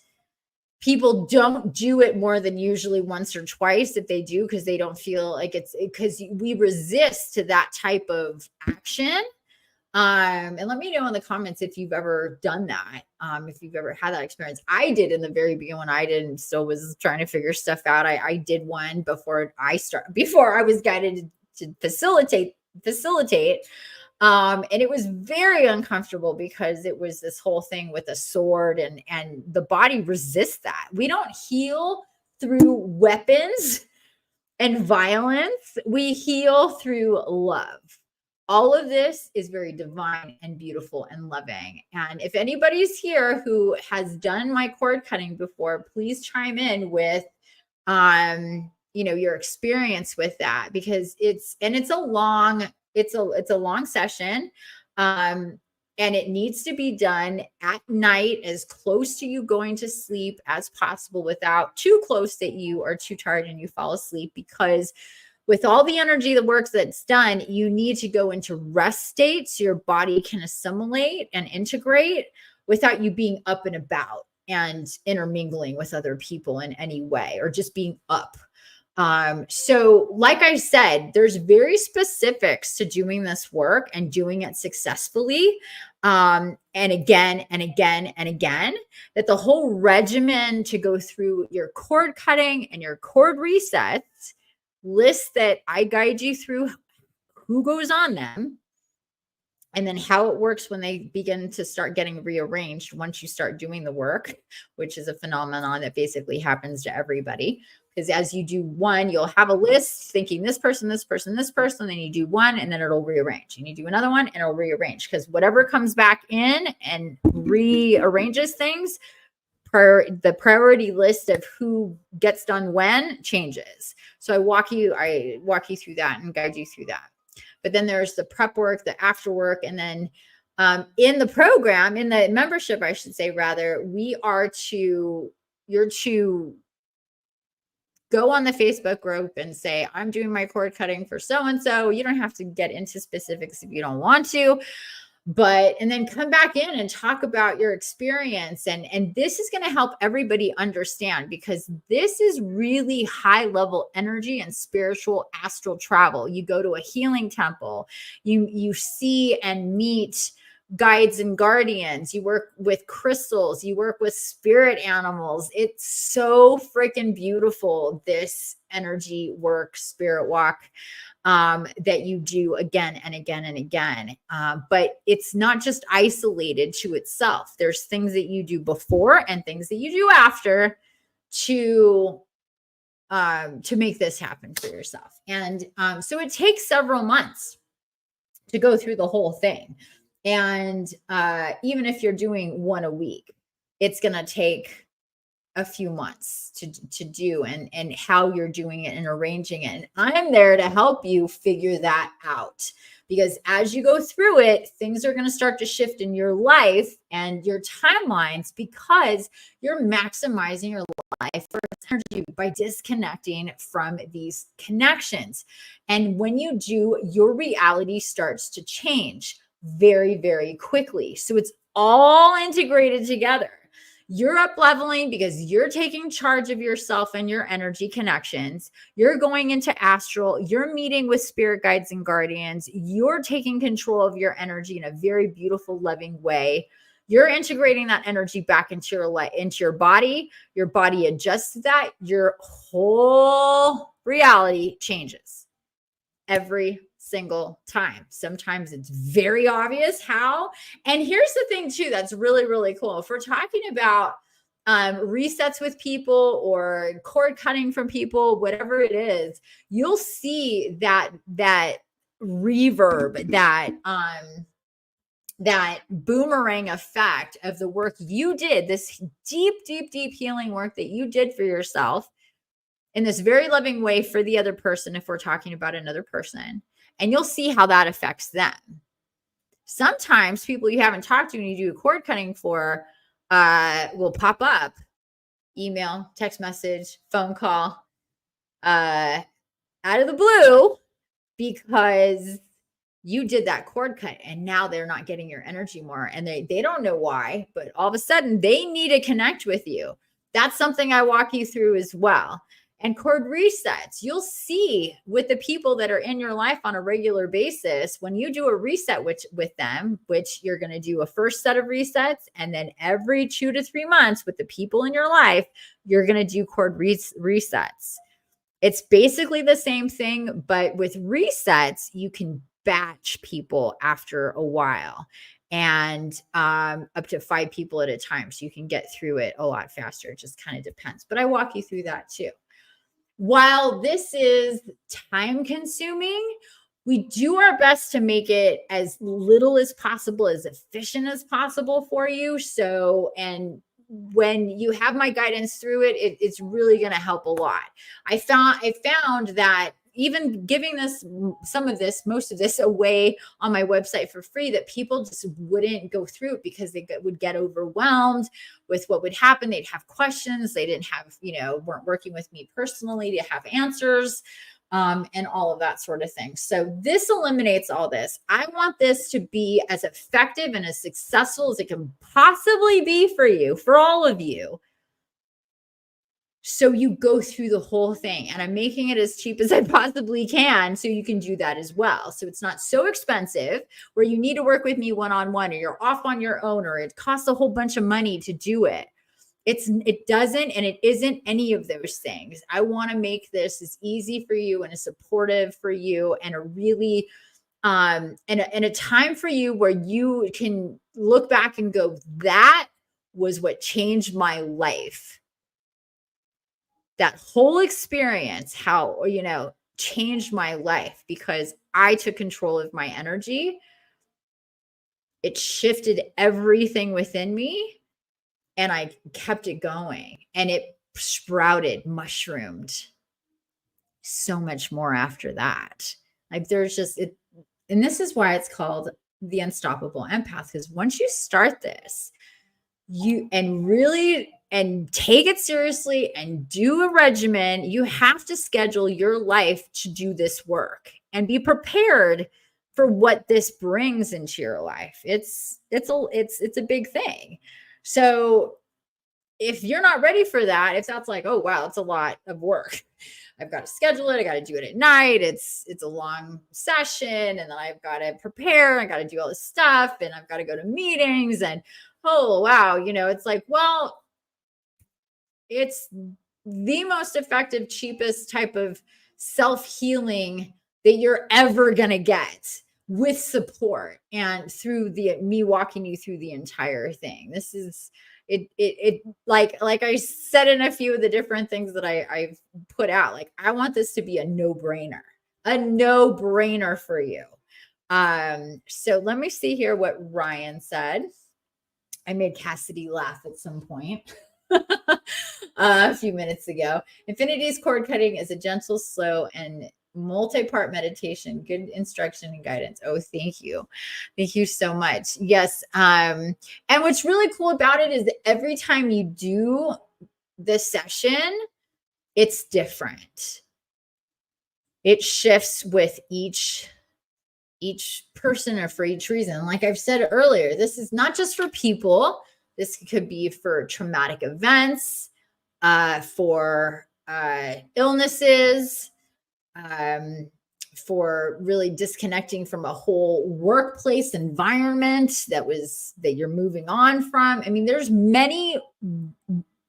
People don't do it more than usually once or twice if they do, because they don't feel like because we resist to that type of action. And let me know in the comments if you've ever done that. If you've ever had that experience. I did in the very beginning when I did and still was trying to figure stuff out. I did one before I was guided to facilitate. And it was very uncomfortable because it was this whole thing with a sword and the body resists that. We don't heal through weapons and violence. We heal through love. All of this is very divine and beautiful and loving. And if anybody's here who has done my cord cutting before, please chime in with, your experience with that, because it's a long session. And it needs to be done at night, as close to you going to sleep as possible, without too close that you are too tired and you fall asleep, because with all the energy, the work that's done, you need to go into rest state so your body can assimilate and integrate without you being up and about and intermingling with other people in any way, or just being up. So like I said, there's very specifics to doing this work and doing it successfully. And again, and again, and again, that the whole regimen to go through your cord cutting and your cord resets list that I guide you through who goes on them, and then how it works when they begin to start getting rearranged once you start doing the work, which is a phenomenon that basically happens to everybody. Because as you do one, you'll have a list thinking this person, this person, this person, then you do one and then it'll rearrange. And you do another one and it'll rearrange, because whatever comes back in and rearranges things, the priority list of who gets done when changes. So I walk you through that and guide you through that. But then there's the prep work, the after work, and then in the program, in the membership, I should say, rather, you're to go on the Facebook group and say, I'm doing my cord cutting for so-and-so. You don't have to get into specifics if you don't want to. And then come back in and talk about your experience. And this is going to help everybody understand, because this is really high level energy and spiritual astral travel. You go to a healing temple, you see and meet guides and guardians, you work with crystals, you work with spirit animals. It's so freaking beautiful, this energy work, spirit walk, that you do again and again and again. But it's not just isolated to itself. There's things that you do before and things that you do after to make this happen for yourself. And so it takes several months to go through the whole thing. And even if you're doing one a week, it's going to take a few months to do, and how you're doing it and arranging it. And I'm there to help you figure that out, because as you go through it, things are going to start to shift in your life and your timelines, because you're maximizing your life for energy by disconnecting from these connections. And when you do, your reality starts to change very, very quickly. So it's all integrated together. You're up leveling because you're taking charge of yourself and your energy connections. You're going into astral. You're meeting with spirit guides and guardians. You're taking control of your energy in a very beautiful, loving way. You're integrating that energy back into your life, into your body. Your body adjusts to that. Your whole reality changes every single time. Sometimes it's very obvious how. And here's the thing too, that's really, really cool. If we're talking about resets with people or cord cutting from people, whatever it is, you'll see that reverb, that boomerang effect of the work you did, this deep, deep, deep healing work that you did for yourself in this very loving way for the other person, if we're talking about another person. And you'll see how that affects them. Sometimes people you haven't talked to and you do cord cutting for will pop up, email, text message, phone call, out of the blue, because you did that cord cut and now they're not getting your energy more. And they don't know why, but all of a sudden they need to connect with you. That's something I walk you through as well. And cord resets, you'll see with the people that are in your life on a regular basis, when you do a reset with them, which you're going to do a first set of resets, and then every 2 to 3 months with the people in your life, you're going to do cord resets. It's basically the same thing, but with resets, you can batch people after a while, and up to 5 people at a time. So you can get through it a lot faster. It just kind of depends. But I walk you through that too. While this is time consuming, we do our best to make it as little as possible, as efficient as possible for you. So, and when you have my guidance through it, it's really going to help a lot. I found that even giving most of this away on my website for free, that people just wouldn't go through it because they would get overwhelmed with what would happen. They'd have questions. They didn't have, weren't working with me personally to have answers, and all of that sort of thing. So this eliminates all this. I want this to be as effective and as successful as it can possibly be for you, for all of you. So you go through the whole thing, and I'm making it as cheap as I possibly can so you can do that as well. So it's not so expensive where you need to work with me one-on-one, or you're off on your own, or it costs a whole bunch of money to do it. It doesn't, and it isn't any of those things. I want to make this as easy for you and as supportive for you, and a really and a time for you where you can look back and go, that was what changed my life. That whole experience, how, changed my life because I took control of my energy. It shifted everything within me, and I kept it going, and it sprouted, mushroomed so much more after that. Like there's just it. And this is why it's called the unstoppable empath, because once you start this, and take it seriously and do a regimen, you have to schedule your life to do this work and be prepared for what this brings into your life. It's a big thing. So if you're not ready for that, if that's like, oh wow, it's a lot of work, I've got to schedule it. I got to do it at night. It's a long session, and then I've got to prepare. I got to do all this stuff, and I've got to go to meetings, and oh wow, it's like, well, it's the most effective, cheapest type of self-healing that you're ever going to get with support and through me walking you through the entire thing. This is it like I said in a few of the different things that I've put out, like, I want this to be a no-brainer for you. So let me see here what Ryan said. I made Cassidy laugh at some point. A few minutes ago. Infinity's cord cutting is a gentle, slow, and multi-part meditation. Good instruction and guidance. Oh, thank you. Thank you so much. Yes. And what's really cool about it is that every time you do the session, it's different. It shifts with each person or for each reason. Like I've said earlier, this is not just for people. This could be for traumatic events, for illnesses, for really disconnecting from a whole workplace environment that you're moving on from. I mean, there's many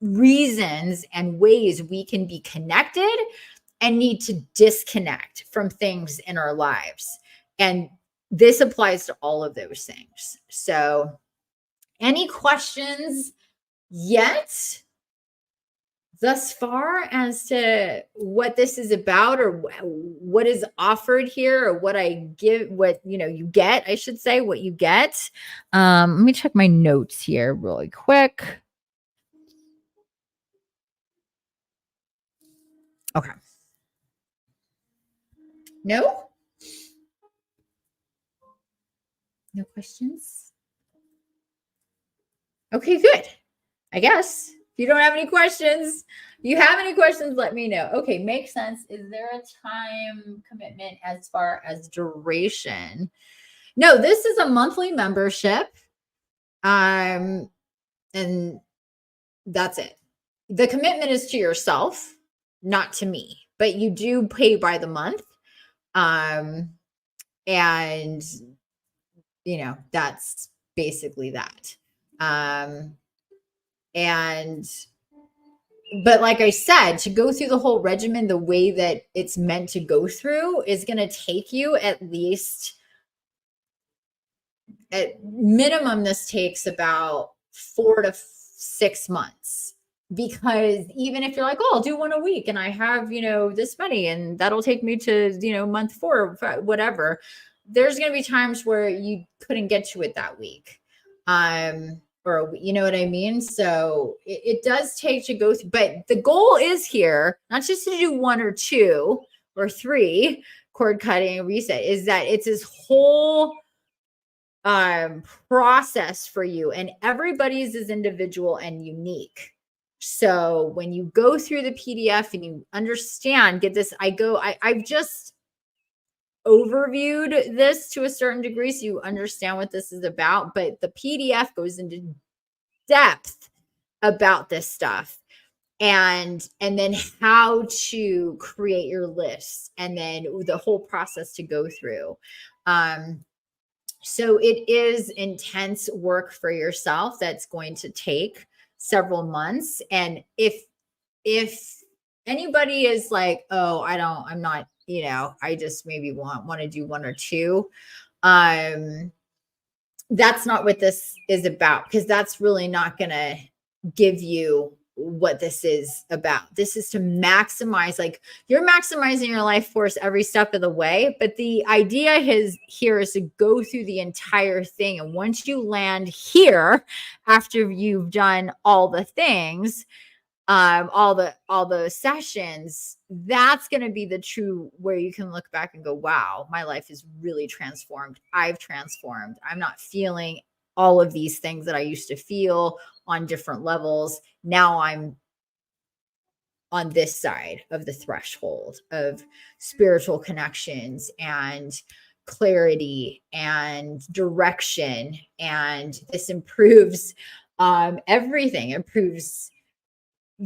reasons and ways we can be connected and need to disconnect from things in our lives. And this applies to all of those things. So, any questions yet thus far as to what this is about, or what is offered here, or what I give, what you get, I should say, what you get? Let me check my notes here really quick. Okay. No questions? Okay, good. I guess if you don't have any questions, let me know. Okay, makes sense. Is there a time commitment as far as duration? No, this is a monthly membership. And that's it. The commitment is to yourself, not to me, but you do pay by the month. And that's basically that. But like I said, to go through the whole regimen the way that it's meant to go through is going to take you at minimum, this takes about 4 to 6 months. Because even if you're like, oh, I'll do one a week and I have, this many, and that'll take me to, month 4, whatever, there's going to be times where you couldn't get to it that week. Or you know what I mean? So it does take to go through, but the goal is here, not just to do 1 or 2 or 3 cord cutting and reset, is that it's this whole process for you, and everybody's is individual and unique. So when you go through the PDF and you understand, get this, I've just overviewed this to a certain degree so you understand what this is about, but the PDF goes into depth about this stuff, and then how to create your lists, and then the whole process to go through. So it is intense work for yourself that's going to take several months. And if anybody is like, oh, I'm not, I just maybe want to do 1 or 2, that's not what this is about, because that's really not going to give you what this is about. This is to maximize, like, you're maximizing your life force every step of the way, but the idea here is to go through the entire thing. And once you land here, after you've done all the things, all the sessions, that's going to be the true where you can look back and go, wow, my life is really transformed. I've transformed. I'm not feeling all of these things that I used to feel on different levels. Now I'm on this side of the threshold of spiritual connections and clarity and direction. And this improves everything. Improves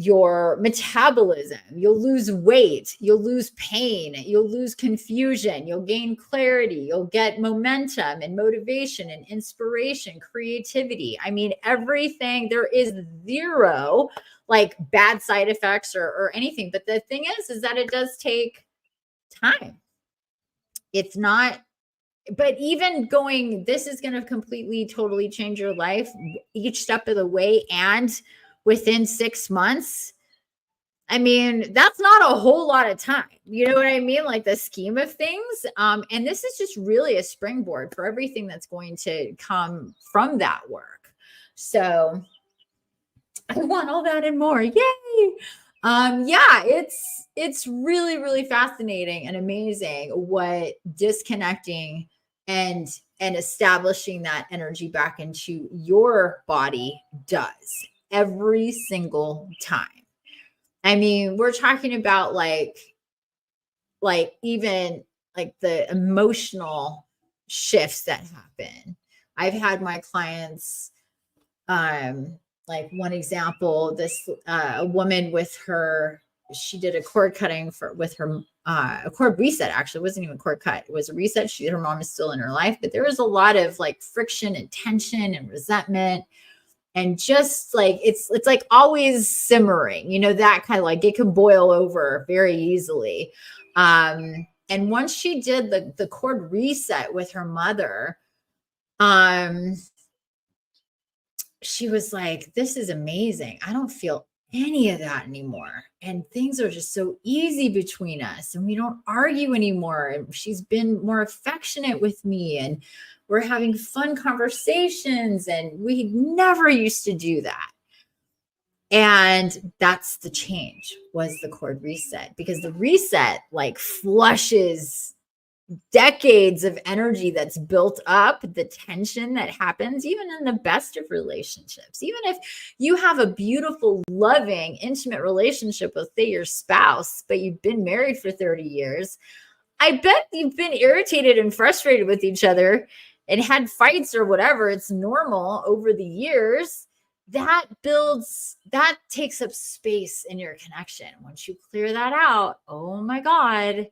your metabolism, you'll lose weight, you'll lose pain, you'll lose confusion, you'll gain clarity, you'll get momentum and motivation and inspiration, creativity. I mean, everything, there is zero like bad side effects or anything. But the thing is that it does take time. It's not, but even going, this is going to completely, totally change your life each step of the way. And within 6 months, I mean, that's not a whole lot of time. You know what I mean? Like the scheme of things. And this is just really a springboard for everything that's going to come from that work. So I want all that and more. Yay. Yeah, it's really, really fascinating and amazing what disconnecting and establishing that energy back into your body does every single time. I mean, we're talking about like even like the emotional shifts that happen. I've had my clients, like one example, this a woman with her, she did a cord cutting with her, a cord reset. Actually, it wasn't even a cord cut, it was a reset. Her mom is still in her life, but there was a lot of like friction and tension and resentment. And just like, it's like always simmering, you know, that kind of like, it can boil over very easily. And once she did the cord reset with her mother, she was like, this is amazing. I don't feel any of that anymore. And things are just so easy between us, and we don't argue anymore. And she's been more affectionate with me, and we're having fun conversations, and we never used to do that. And that's the change, was the cord reset, because the reset like flushes decades of energy that's built up, the tension that happens even in the best of relationships. Even if you have a beautiful, loving, intimate relationship with, say, your spouse, but you've been married for 30 years, I bet you've been irritated and frustrated with each other and had fights or whatever. It's normal over the years. That takes up space in your connection. Once you clear that out, oh my God,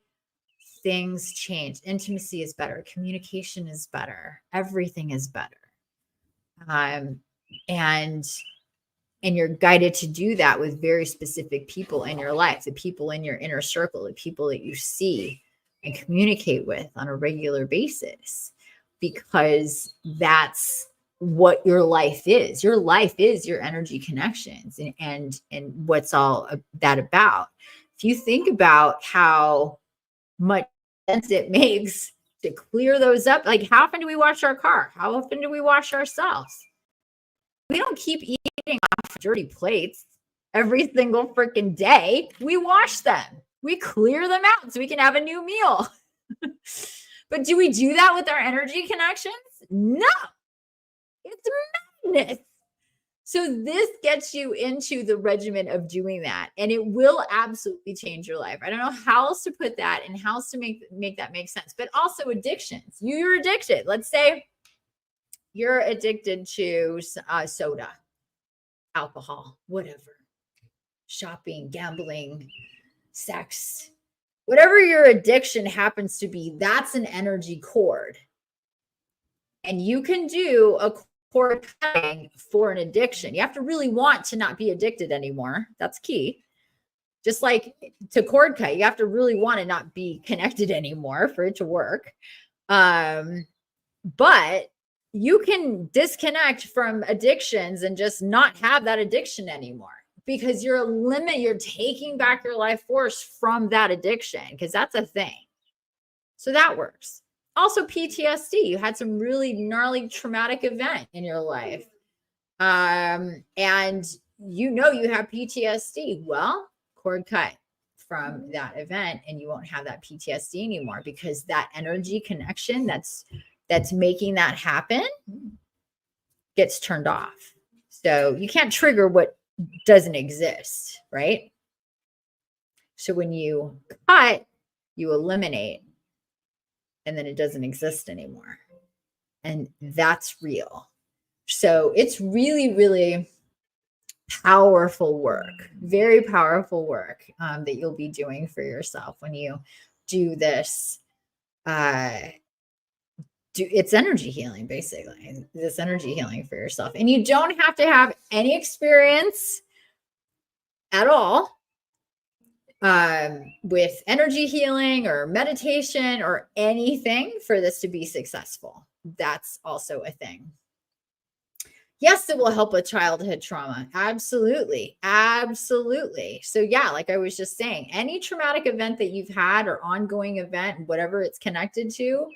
things change. Intimacy is better. Communication is better. Everything is better. And you're guided to do that with very specific people in your life, the people in your inner circle, the people that you see and communicate with on a regular basis, because that's what your life is. Your life is your energy connections and what's all that about. If you think about how much sense it makes to clear those up. Like, how often do we wash our car? How often do we wash ourselves? We don't keep eating off dirty plates every single freaking day. We wash them. We clear them out so we can have a new meal. But do we do that with our energy connections? No. It's madness. So this gets you into the regimen of doing that, and it will absolutely change your life. I don't know how else to put that and how else to make that make sense. But also addictions. You're addicted. Let's say you're addicted to soda, alcohol, whatever, shopping, gambling, sex, whatever your addiction happens to be. That's an energy cord, and you can do a cord cutting for an addiction. You have to really want to not be addicted anymore. That's key. Just like to cord cut, you have to really want to not be connected anymore for it to work. But you can disconnect from addictions and just not have that addiction anymore, because you're taking back your life force from that addiction, because that's a thing. So that works. Also, PTSD. You had some really gnarly traumatic event in your life. And you have PTSD. Well, cord cut from that event, and you won't have that PTSD anymore, because that energy connection that's making that happen gets turned off. So you can't trigger what doesn't exist, right? So when you cut, you eliminate, and then it doesn't exist anymore. And that's real. So it's really, really powerful work, very powerful work that you'll be doing for yourself when you do this. It's energy healing, basically, this energy healing for yourself. And you don't have to have any experience at all with energy healing or meditation or anything for this to be successful. That's also a thing. Yes, it will help with childhood trauma. Absolutely. Absolutely. So yeah, like I was just saying, any traumatic event that you've had or ongoing event, whatever it's connected to,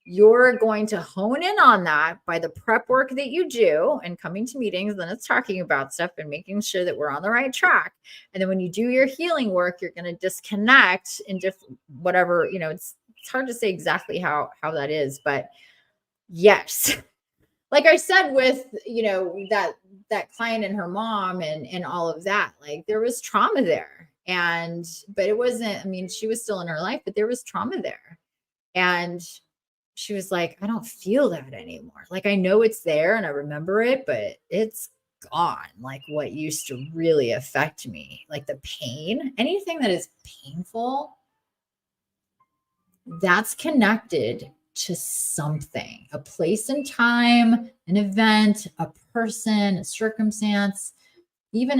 you're going to hone in on that by the prep work that you do and coming to meetings. Then it's talking about stuff and making sure that we're on the right track. And then when you do your healing work, you're going to disconnect in different, whatever, it's hard to say exactly how that is, but yes. Like I said, with, that client and her mom and all of that, like there was trauma there, but it wasn't, she was still in her life, but there was trauma there. And she was like, I don't feel that anymore. Like, I know it's there and I remember it, but it's gone. Like what used to really affect me, like the pain, anything that is painful, that's connected to something, a place and time, an event, a person, a circumstance, even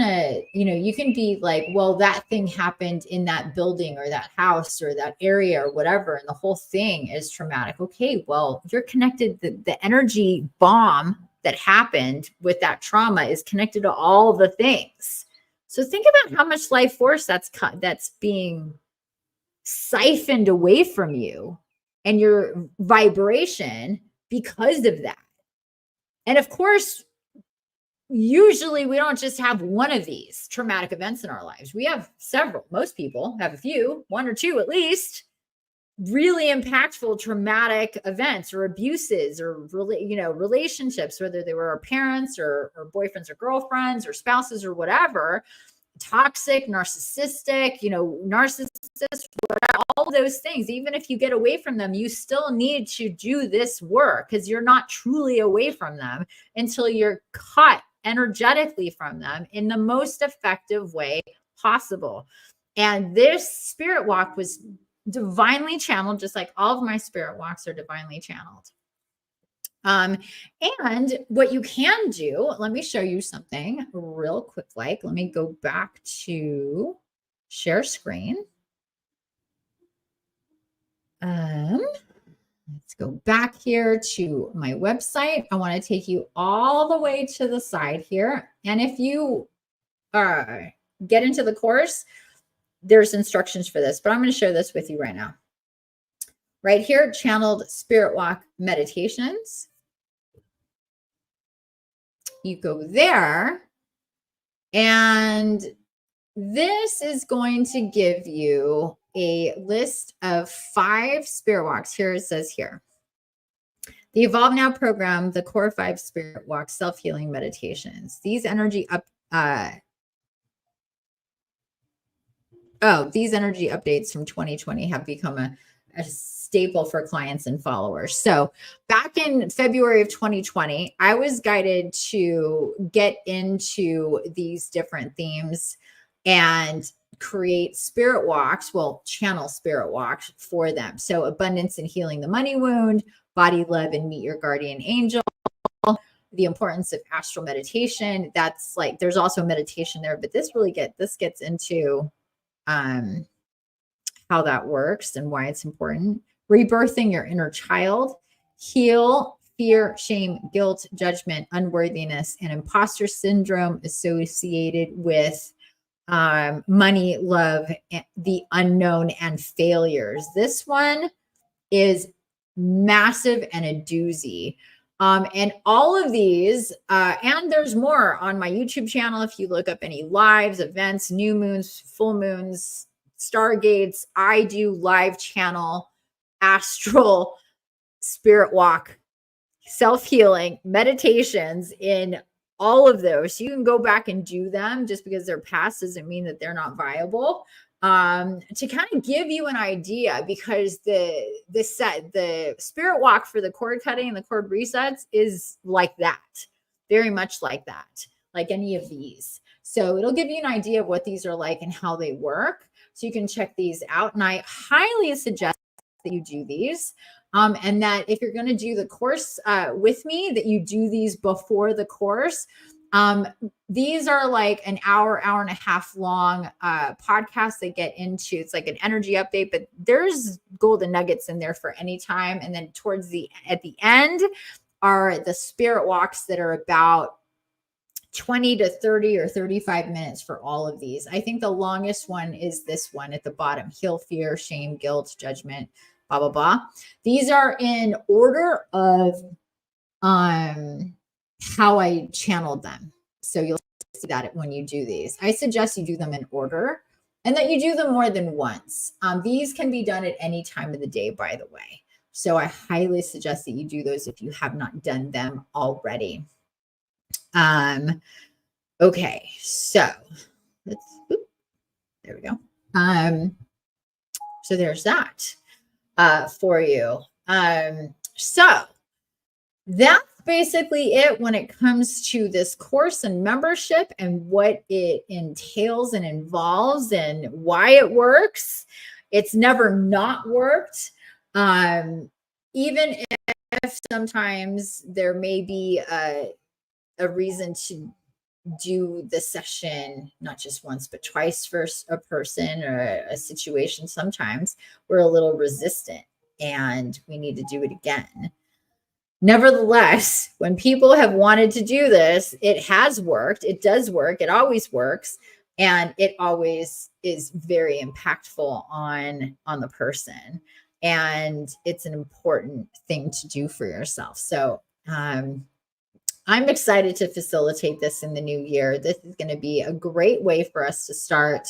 you can be like, well, that thing happened in that building or that house or that area or whatever, and the whole thing is traumatic. Okay, well, you're connected. The energy bomb that happened with that trauma is connected to all the things. So think about how much life force that's being siphoned away from you and your vibration because of that. And of course, usually we don't just have one of these traumatic events in our lives. We have several. Most people have a few, one or two at least, really impactful traumatic events or abuses or relationships, whether they were our parents or boyfriends or girlfriends or spouses or whatever, toxic, narcissistic, all those things. Even if you get away from them, you still need to do this work because you're not truly away from them until you're cut energetically from them in the most effective way possible. And this spirit walk was divinely channeled, just like all of my spirit walks are divinely channeled. And what you can do, let me show you something real quick. Let me go back to share screen. Let's go back here to my website. I want to take you all the way to the side here. And if you get into the course, there's instructions for this, but I'm going to share this with you right now. Right here, channeled spirit walk meditations. You go there, and this is going to give you a list of 5 spirit walks. Here it says here. The Evolve Now program, the core 5 spirit walk self-healing meditations. These energy these energy updates from 2020 have become a staple for clients and followers. So back in February of 2020, I was guided to get into these different themes and create spirit walks, channel spirit walks for them. So abundance and healing the money wound, body love and meet your guardian angel, the importance of astral meditation. That's like, there's also meditation there, but this gets into how that works and why it's important. Rebirthing your inner child, heal fear, shame, guilt, judgment, unworthiness, and imposter syndrome associated with money, love, the unknown, and failures. This one is massive and a doozy. And all of these, and there's more on my YouTube channel. If you look up any lives, events, new moons, full moons, stargates, I do live channel, astral, spirit walk, self-healing, meditations in all of those. You can go back and do them. Just because they're past doesn't mean that they're not viable. To kind of give you an idea, because the spirit walk for the cord cutting and the cord resets is like that, very much like that, like any of these. So it'll give you an idea of what these are like and how they work. So you can check these out. And I highly suggest that you do these. And that if you're going to do the course with me, that you do these before the course. These are like an hour and a half long podcasts they get into. It's like an energy update, but there's golden nuggets in there for any time. And then at the end are the spirit walks that are about 20 to 30 or 35 minutes for all of these. I think the longest one is this one at the bottom: heal fear, shame, guilt, judgment, blah, blah, blah. These are in order of how I channeled them. So you'll see that when you do these. I suggest you do them in order and that you do them more than once. These can be done at any time of the day, by the way. So I highly suggest that you do those if you have not done them already. Okay, so there we go. So there's that for you. So that's basically it when it comes to this course and membership and what it entails and involves and why it works. It's never not worked. Even if sometimes there may be a reason to do the session not just once but twice for a person or a situation, sometimes we're a little resistant and we need to do it again. Nevertheless, when people have wanted to do this, it has worked. It does work. It always works. And it always is very impactful on the person. And it's an important thing to do for yourself. So I'm excited to facilitate this in the new year. This is going to be a great way for us to start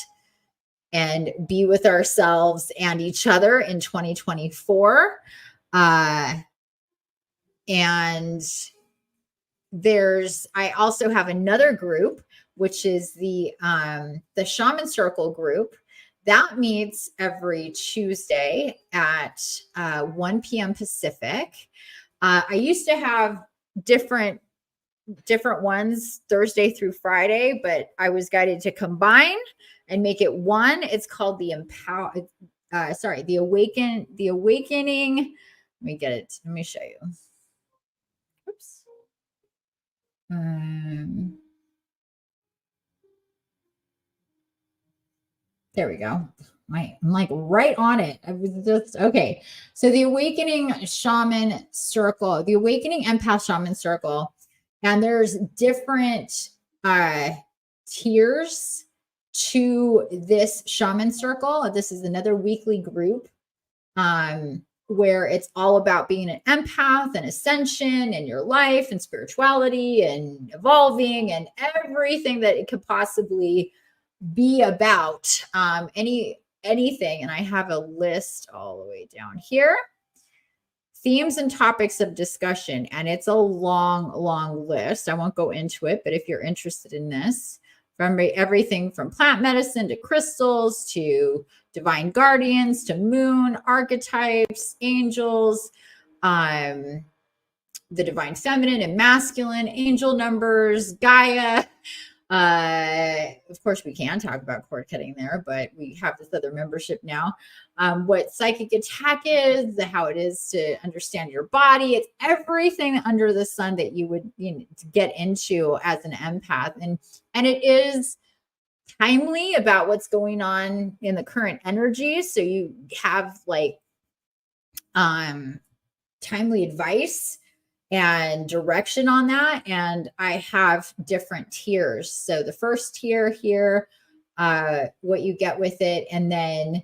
and be with ourselves and each other in 2024. And I also have another group, which is the Shaman Circle group that meets every Tuesday at 1 p.m. Pacific. I used to have different ones Thursday through Friday, but I was guided to combine and make it one. It's called the Awakening. Let me get it. Let me show you. Oops. There we go. I'm like right on it. I was just okay. So the Awakening Shaman Circle, the Awakening Empath Shaman Circle, and there's different tiers to this Shaman Circle. This is another weekly group where it's all about being an empath and ascension in your life and spirituality and evolving and everything that it could possibly be about. Anything. And I have a list all the way down here. Themes and topics of discussion. And it's a long list. I won't go into it, but if you're interested in this, from everything from plant medicine to crystals to divine guardians to moon archetypes, angels, the divine feminine and masculine, angel numbers, Gaia. Of course, we can talk about cord cutting there, but we have this other membership now. What psychic attack is, how it is to understand your body. It's everything under the sun that you would to get into as an empath, and it is timely about what's going on in the current energy. So you have like timely advice and direction on that. And I have different tiers. So the first tier here, what you get with it. And then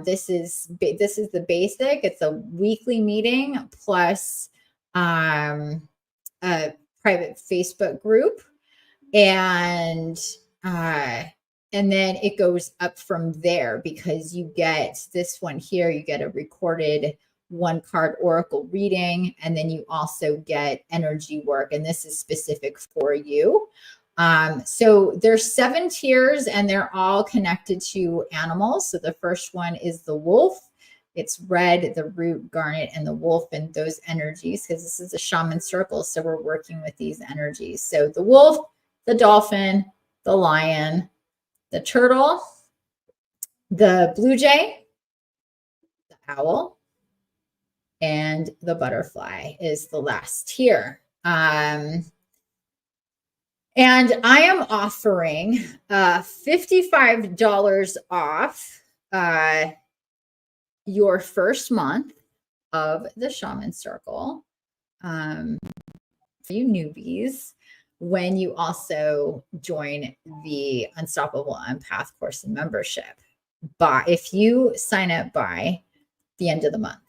this is the basic. It's a weekly meeting plus a private Facebook group. And then it goes up from there because you get this one here, you get a recorded 1-card oracle reading, and then you also get energy work, and this is specific for you. So there's 7 tiers and they're all connected to animals. So the first one is the wolf. It's red, the root, garnet, and the wolf, and those energies, because this is a shaman circle. So we're working with these energies. So the wolf, the dolphin, the lion, the turtle, the blue jay, the owl, and the butterfly is the last tier. And I am offering $55 off your first month of the Shaman Circle for you newbies when you also join the Unstoppable Empath course and membership. But if you sign up by the end of the month.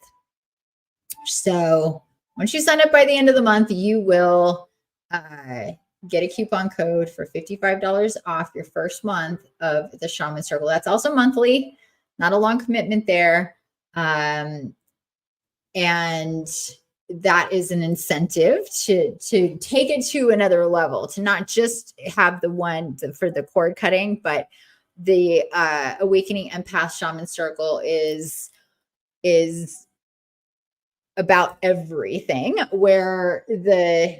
So once you sign up by the end of the month, you will get a coupon code for $55 off your first month of the Shaman Circle. That's also monthly, not a long commitment there. And that is an incentive to take it to another level, to not just have the one for the cord cutting, but the Awakening Empath Shaman Circle is about everything, where the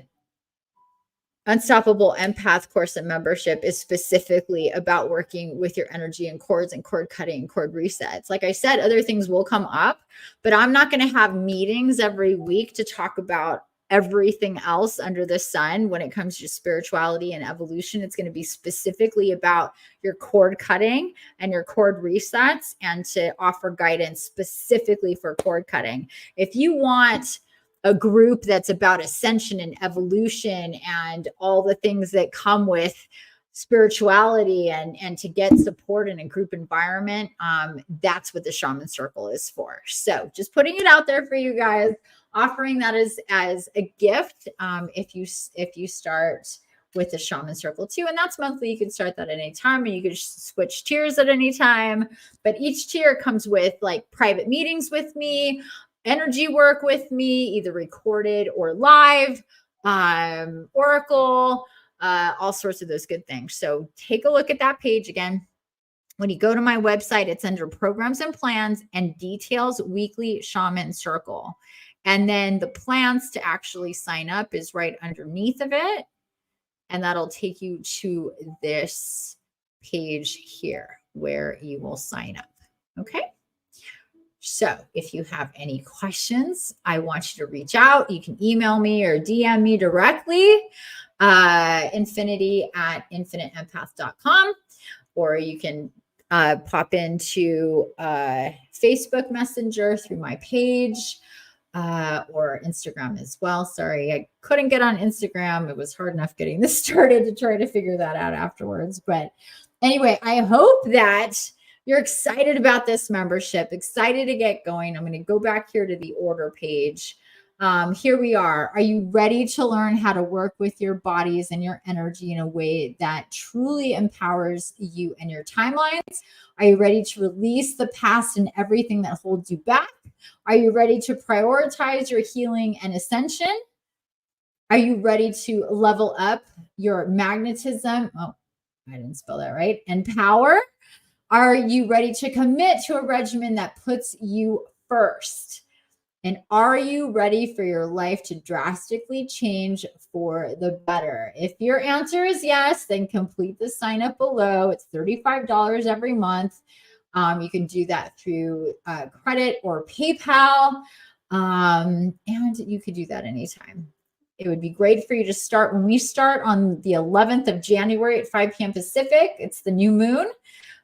Unstoppable Empath course and membership is specifically about working with your energy and cords and cord cutting, cord resets. Like I said, other things will come up, but I'm not going to have meetings every week to talk about everything else under the sun when it comes to spirituality and evolution. It's going to be specifically about your cord cutting and your cord resets, and to offer guidance specifically for cord cutting. If you want a group that's about ascension and evolution and all the things that come with spirituality, and to get support in a group environment, that's what the Shaman Circle is for. So just putting it out there for you guys, offering that as a gift if you start with the Shaman Circle too. And that's monthly. You can start that at any time, and you can switch tiers at any time. But each tier comes with like private meetings with me, energy work with me, either recorded or live, oracle, all sorts of those good things. So take a look at that page again. When you go to my website, it's under programs and plans and details weekly Shaman Circle. And then the plans to actually sign up is right underneath of it. And that'll take you to this page here where you will sign up. Okay. So if you have any questions, I want you to reach out. You can email me or DM me directly, infinity@infiniteempath.com, or you can pop into Facebook Messenger through my page, or Instagram as well. Sorry, I couldn't get on Instagram. It was hard enough getting this started to try to figure that out afterwards. But anyway, I hope that you're excited about this membership, excited to get going. I'm going to go back here to the order page. Here we are. Are you ready to learn how to work with your bodies and your energy in a way that truly empowers you and your timelines? Are you ready to release the past and everything that holds you back? Are you ready to prioritize your healing and ascension? Are you ready to level up your magnetism? Oh, I didn't spell that right. And power. Are you ready to commit to a regimen that puts you first? And are you ready for your life to drastically change for the better? If your answer is yes, then complete the sign up below. It's $35 every month. You can do that through credit or PayPal. And you could do that anytime. It would be great for you to start when we start on the 11th of January at 5 p.m. Pacific. It's the new moon.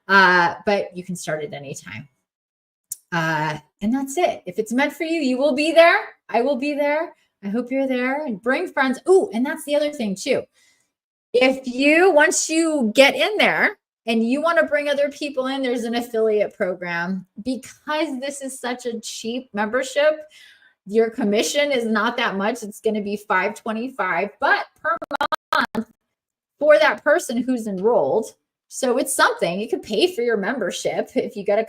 But you can start at any time. And that's it. If it's meant for you, you will be there. I will be there. I hope you're there, and bring friends. Oh, and that's the other thing too. Once you get in there and you want to bring other people in, there's an affiliate program. Because this is such a cheap membership, your commission is not that much. It's going to be $525, but per month for that person who's enrolled. So it's something. You could pay for your membership if you got a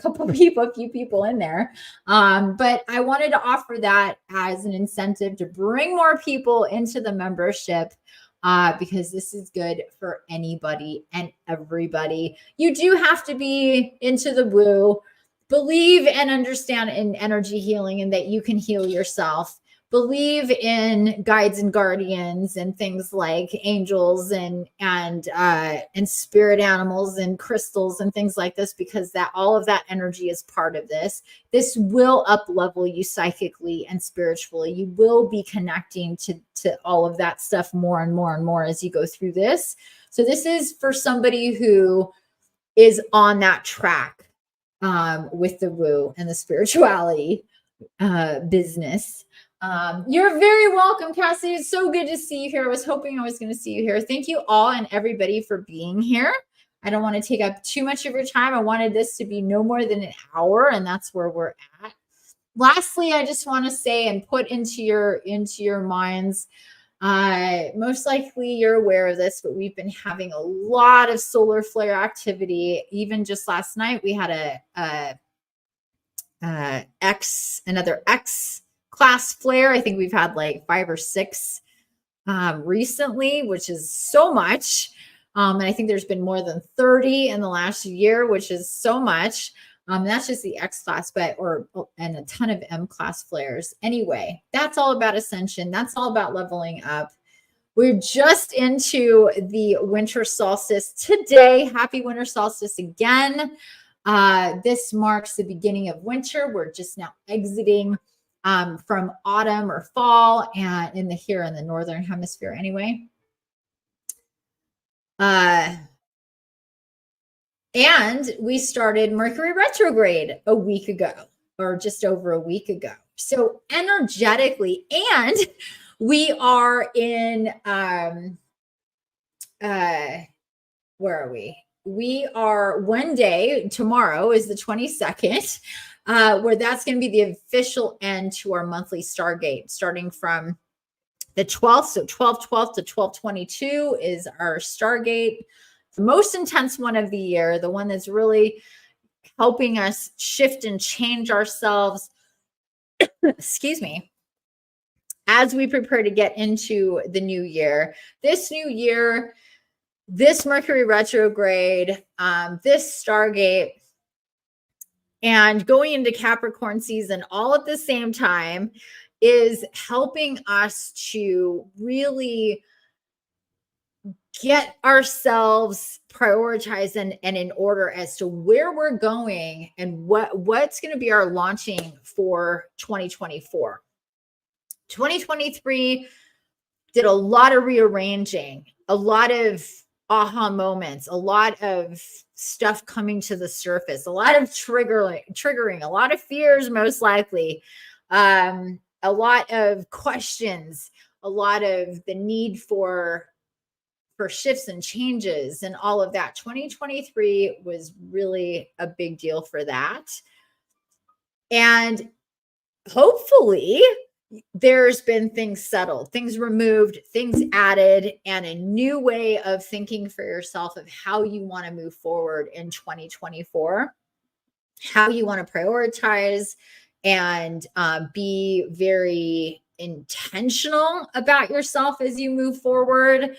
few people in there. But I wanted to offer that as an incentive to bring more people into the membership, because this is good for anybody and everybody. You do have to be into the woo, believe and understand in energy healing, and that you can heal yourself. believe in guides and guardians and things like angels and spirit animals and crystals and things like this, because that all of that energy is part of this. This will up level you psychically and spiritually. You will be connecting to all of that stuff more and more and more as you go through this. So this is for somebody who is on that track with the woo and the spirituality business. You're very welcome, Cassie. It's so good to see you here. I was hoping I was going to see you here. Thank you all and everybody for being here. I don't want to take up too much of your time. I wanted this to be no more than an hour, and that's where we're at. Lastly, I just want to say and put into your minds, most likely you're aware of this, but we've been having a lot of solar flare activity. Even just last night, we had another X class flare. I think we've had like 5 or 6 recently, which is so much. And I think there's been more than 30 in the last year, which is so much. That's just the X class, and a ton of M class flares. Anyway, that's all about ascension. That's all about leveling up. We're just into the winter solstice today. Happy winter solstice again. This marks the beginning of winter. We're just now exiting from autumn or fall, and here in the northern hemisphere anyway. And we started Mercury retrograde a week ago, or just over a week ago. So energetically, and we are in where are we? We are one day, tomorrow is the 22nd, where that's going to be the official end to our monthly Stargate, starting from the 12th. So 12/12 to 12/22 is our Stargate, the most intense one of the year, the one that's really helping us shift and change ourselves, excuse me, as we prepare to get into the new year. This new year, this Mercury retrograde, this Stargate, and going into Capricorn season all at the same time is helping us to really get ourselves prioritized and in order as to where we're going and what's going to be our launching for 2024. 2023 did a lot of rearranging, a lot of aha moments, a lot of stuff coming to the surface, a lot of triggering, a lot of fears, most likely, a lot of questions, a lot of the need for shifts and changes and all of that. 2023 was really a big deal for that. And hopefully there's been things settled, things removed, things added, and a new way of thinking for yourself of how you want to move forward in 2024, how you want to prioritize and be very intentional about yourself as you move forward.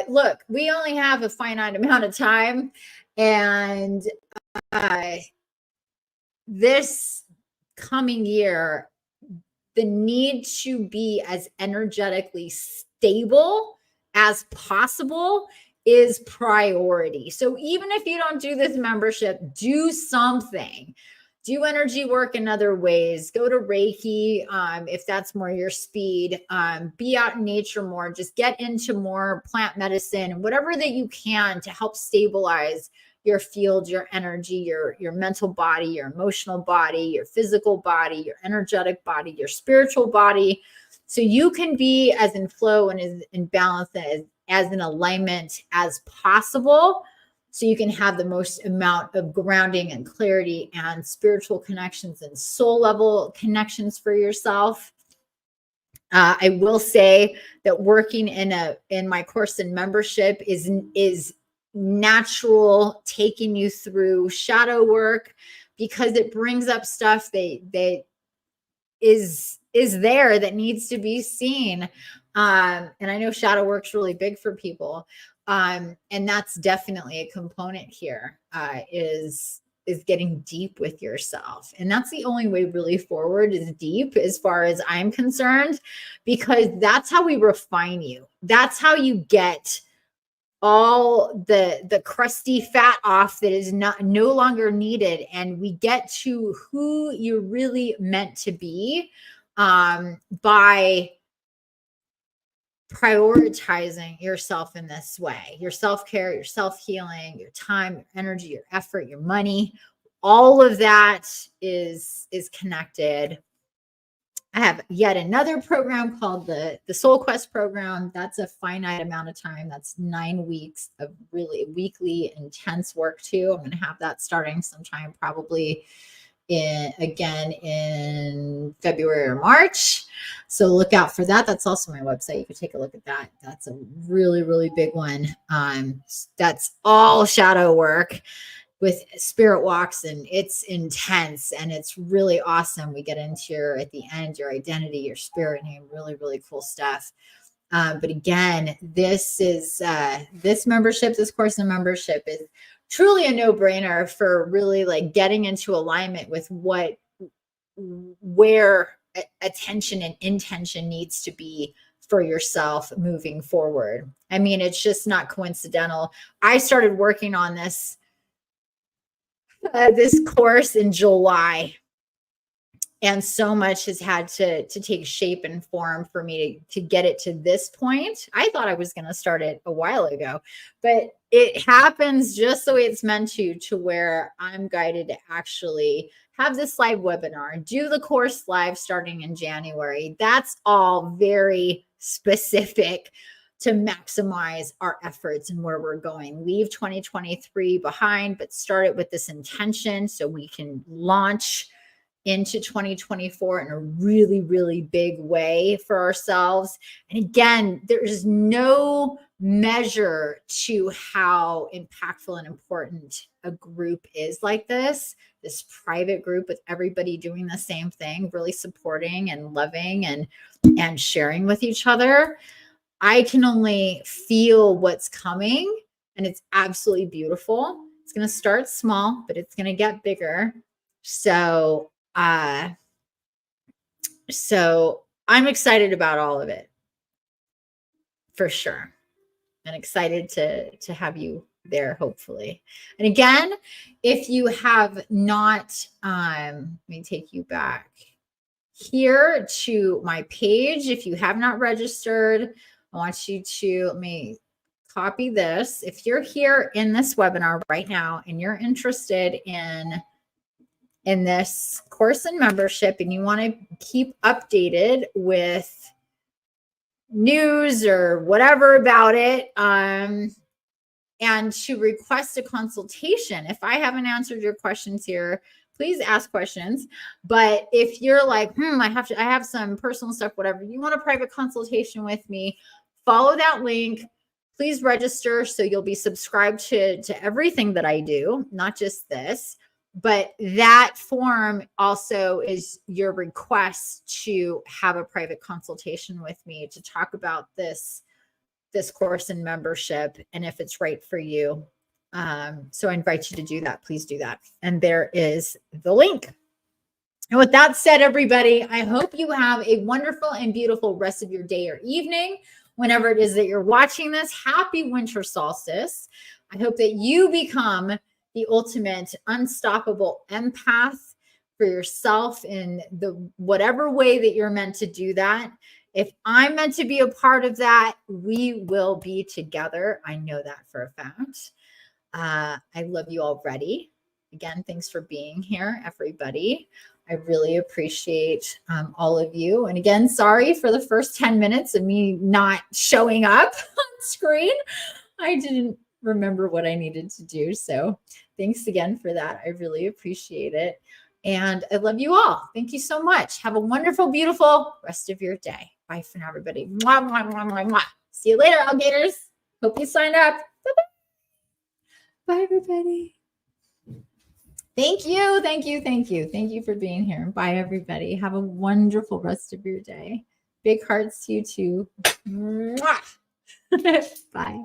Look, we only have a finite amount of time, and this coming year, the need to be as energetically stable as possible is priority. So even if you don't do this membership, do something. Do energy work in other ways. Go to Reiki if that's more your speed. Be out in nature more. Just get into more plant medicine and whatever that you can to help stabilize your field, your energy, your mental body, your emotional body, your physical body, your energetic body, your spiritual body. So you can be as in flow and as in balance, as in alignment as possible. So you can have the most amount of grounding and clarity and spiritual connections and soul level connections for yourself. I will say that working in my course and membership is natural, taking you through shadow work, because it brings up stuff that is there that needs to be seen. And I know shadow work's really big for people. And that's definitely a component here, is is getting deep with yourself. And that's the only way really forward, is deep, as far as I'm concerned, because that's how we refine you. That's how you get all the crusty fat off that is no longer needed, and we get to who you're really meant to be by prioritizing yourself in this way. Your self-care, your self-healing, your time, your energy, your effort, your money, all of that is connected. I have yet another program called the Soul Quest program. That's a finite amount of time. That's 9 weeks of really weekly intense work too. I'm going to have that starting sometime probably again in February or March. So look out for that. That's also my website. You can take a look at that. That's a really, really big one. That's all shadow work with spirit walks, and it's intense and it's really awesome. We get into at the end, your identity, your spirit name, really, really cool stuff. But again, this membership, this course and membership is truly a no-brainer for really like getting into alignment with where attention and intention needs to be for yourself moving forward. I mean, it's just not coincidental. I started working on this course in July, and so much has had to take shape and form for me to get it to this point. I thought I was going to start it a while ago, but it happens just the way it's meant to where I'm guided to actually have this live webinar, do the course live starting in January. That's all very specific to maximize our efforts and where we're going. Leave 2023 behind, but start it with this intention so we can launch into 2024 in a really, really big way for ourselves. And again, there's no measure to how impactful and important a group is like this private group with everybody doing the same thing, really supporting and loving and sharing with each other. I can only feel what's coming, and it's absolutely beautiful. It's going to start small, but it's going to get bigger. So I'm excited about all of it, for sure, and excited to have you there, hopefully. And again, if you have not, let me take you back here to my page. If you have not registered, I want you to, let me copy this. If you're here in this webinar right now and you're interested in this course and membership, and you want to keep updated with news or whatever about it, and to request a consultation. If I haven't answered your questions here, please ask questions. But if you're like, I have some personal stuff, whatever, you want a private consultation with me, follow that link. Please register so you'll be subscribed to everything that I do, not just this. But that form also is your request to have a private consultation with me to talk about this course and membership and if it's right for you. So I invite you to do that. Please do that. And there is the link. And with that said, everybody, I hope you have a wonderful and beautiful rest of your day or evening. Whenever it is that you're watching this, happy winter solstice. I hope that you become the ultimate unstoppable empath for yourself in the whatever way that you're meant to do that. If I'm meant to be a part of that, we will be together. I know that for a fact. I love you already. Again, thanks for being here, everybody. I really appreciate all of you. And again, sorry for the first 10 minutes of me not showing up on screen. I didn't remember what I needed to do. So thanks again for that. I really appreciate it. And I love you all. Thank you so much. Have a wonderful, beautiful rest of your day. Bye for now, everybody. Mwah, mwah, mwah, mwah, mwah. See you later, alligators. Hope you sign up. Bye-bye. Bye, everybody. Thank you. Thank you. Thank you. Thank you for being here. Bye, everybody. Have a wonderful rest of your day. Big hearts to you too. Mwah. Bye.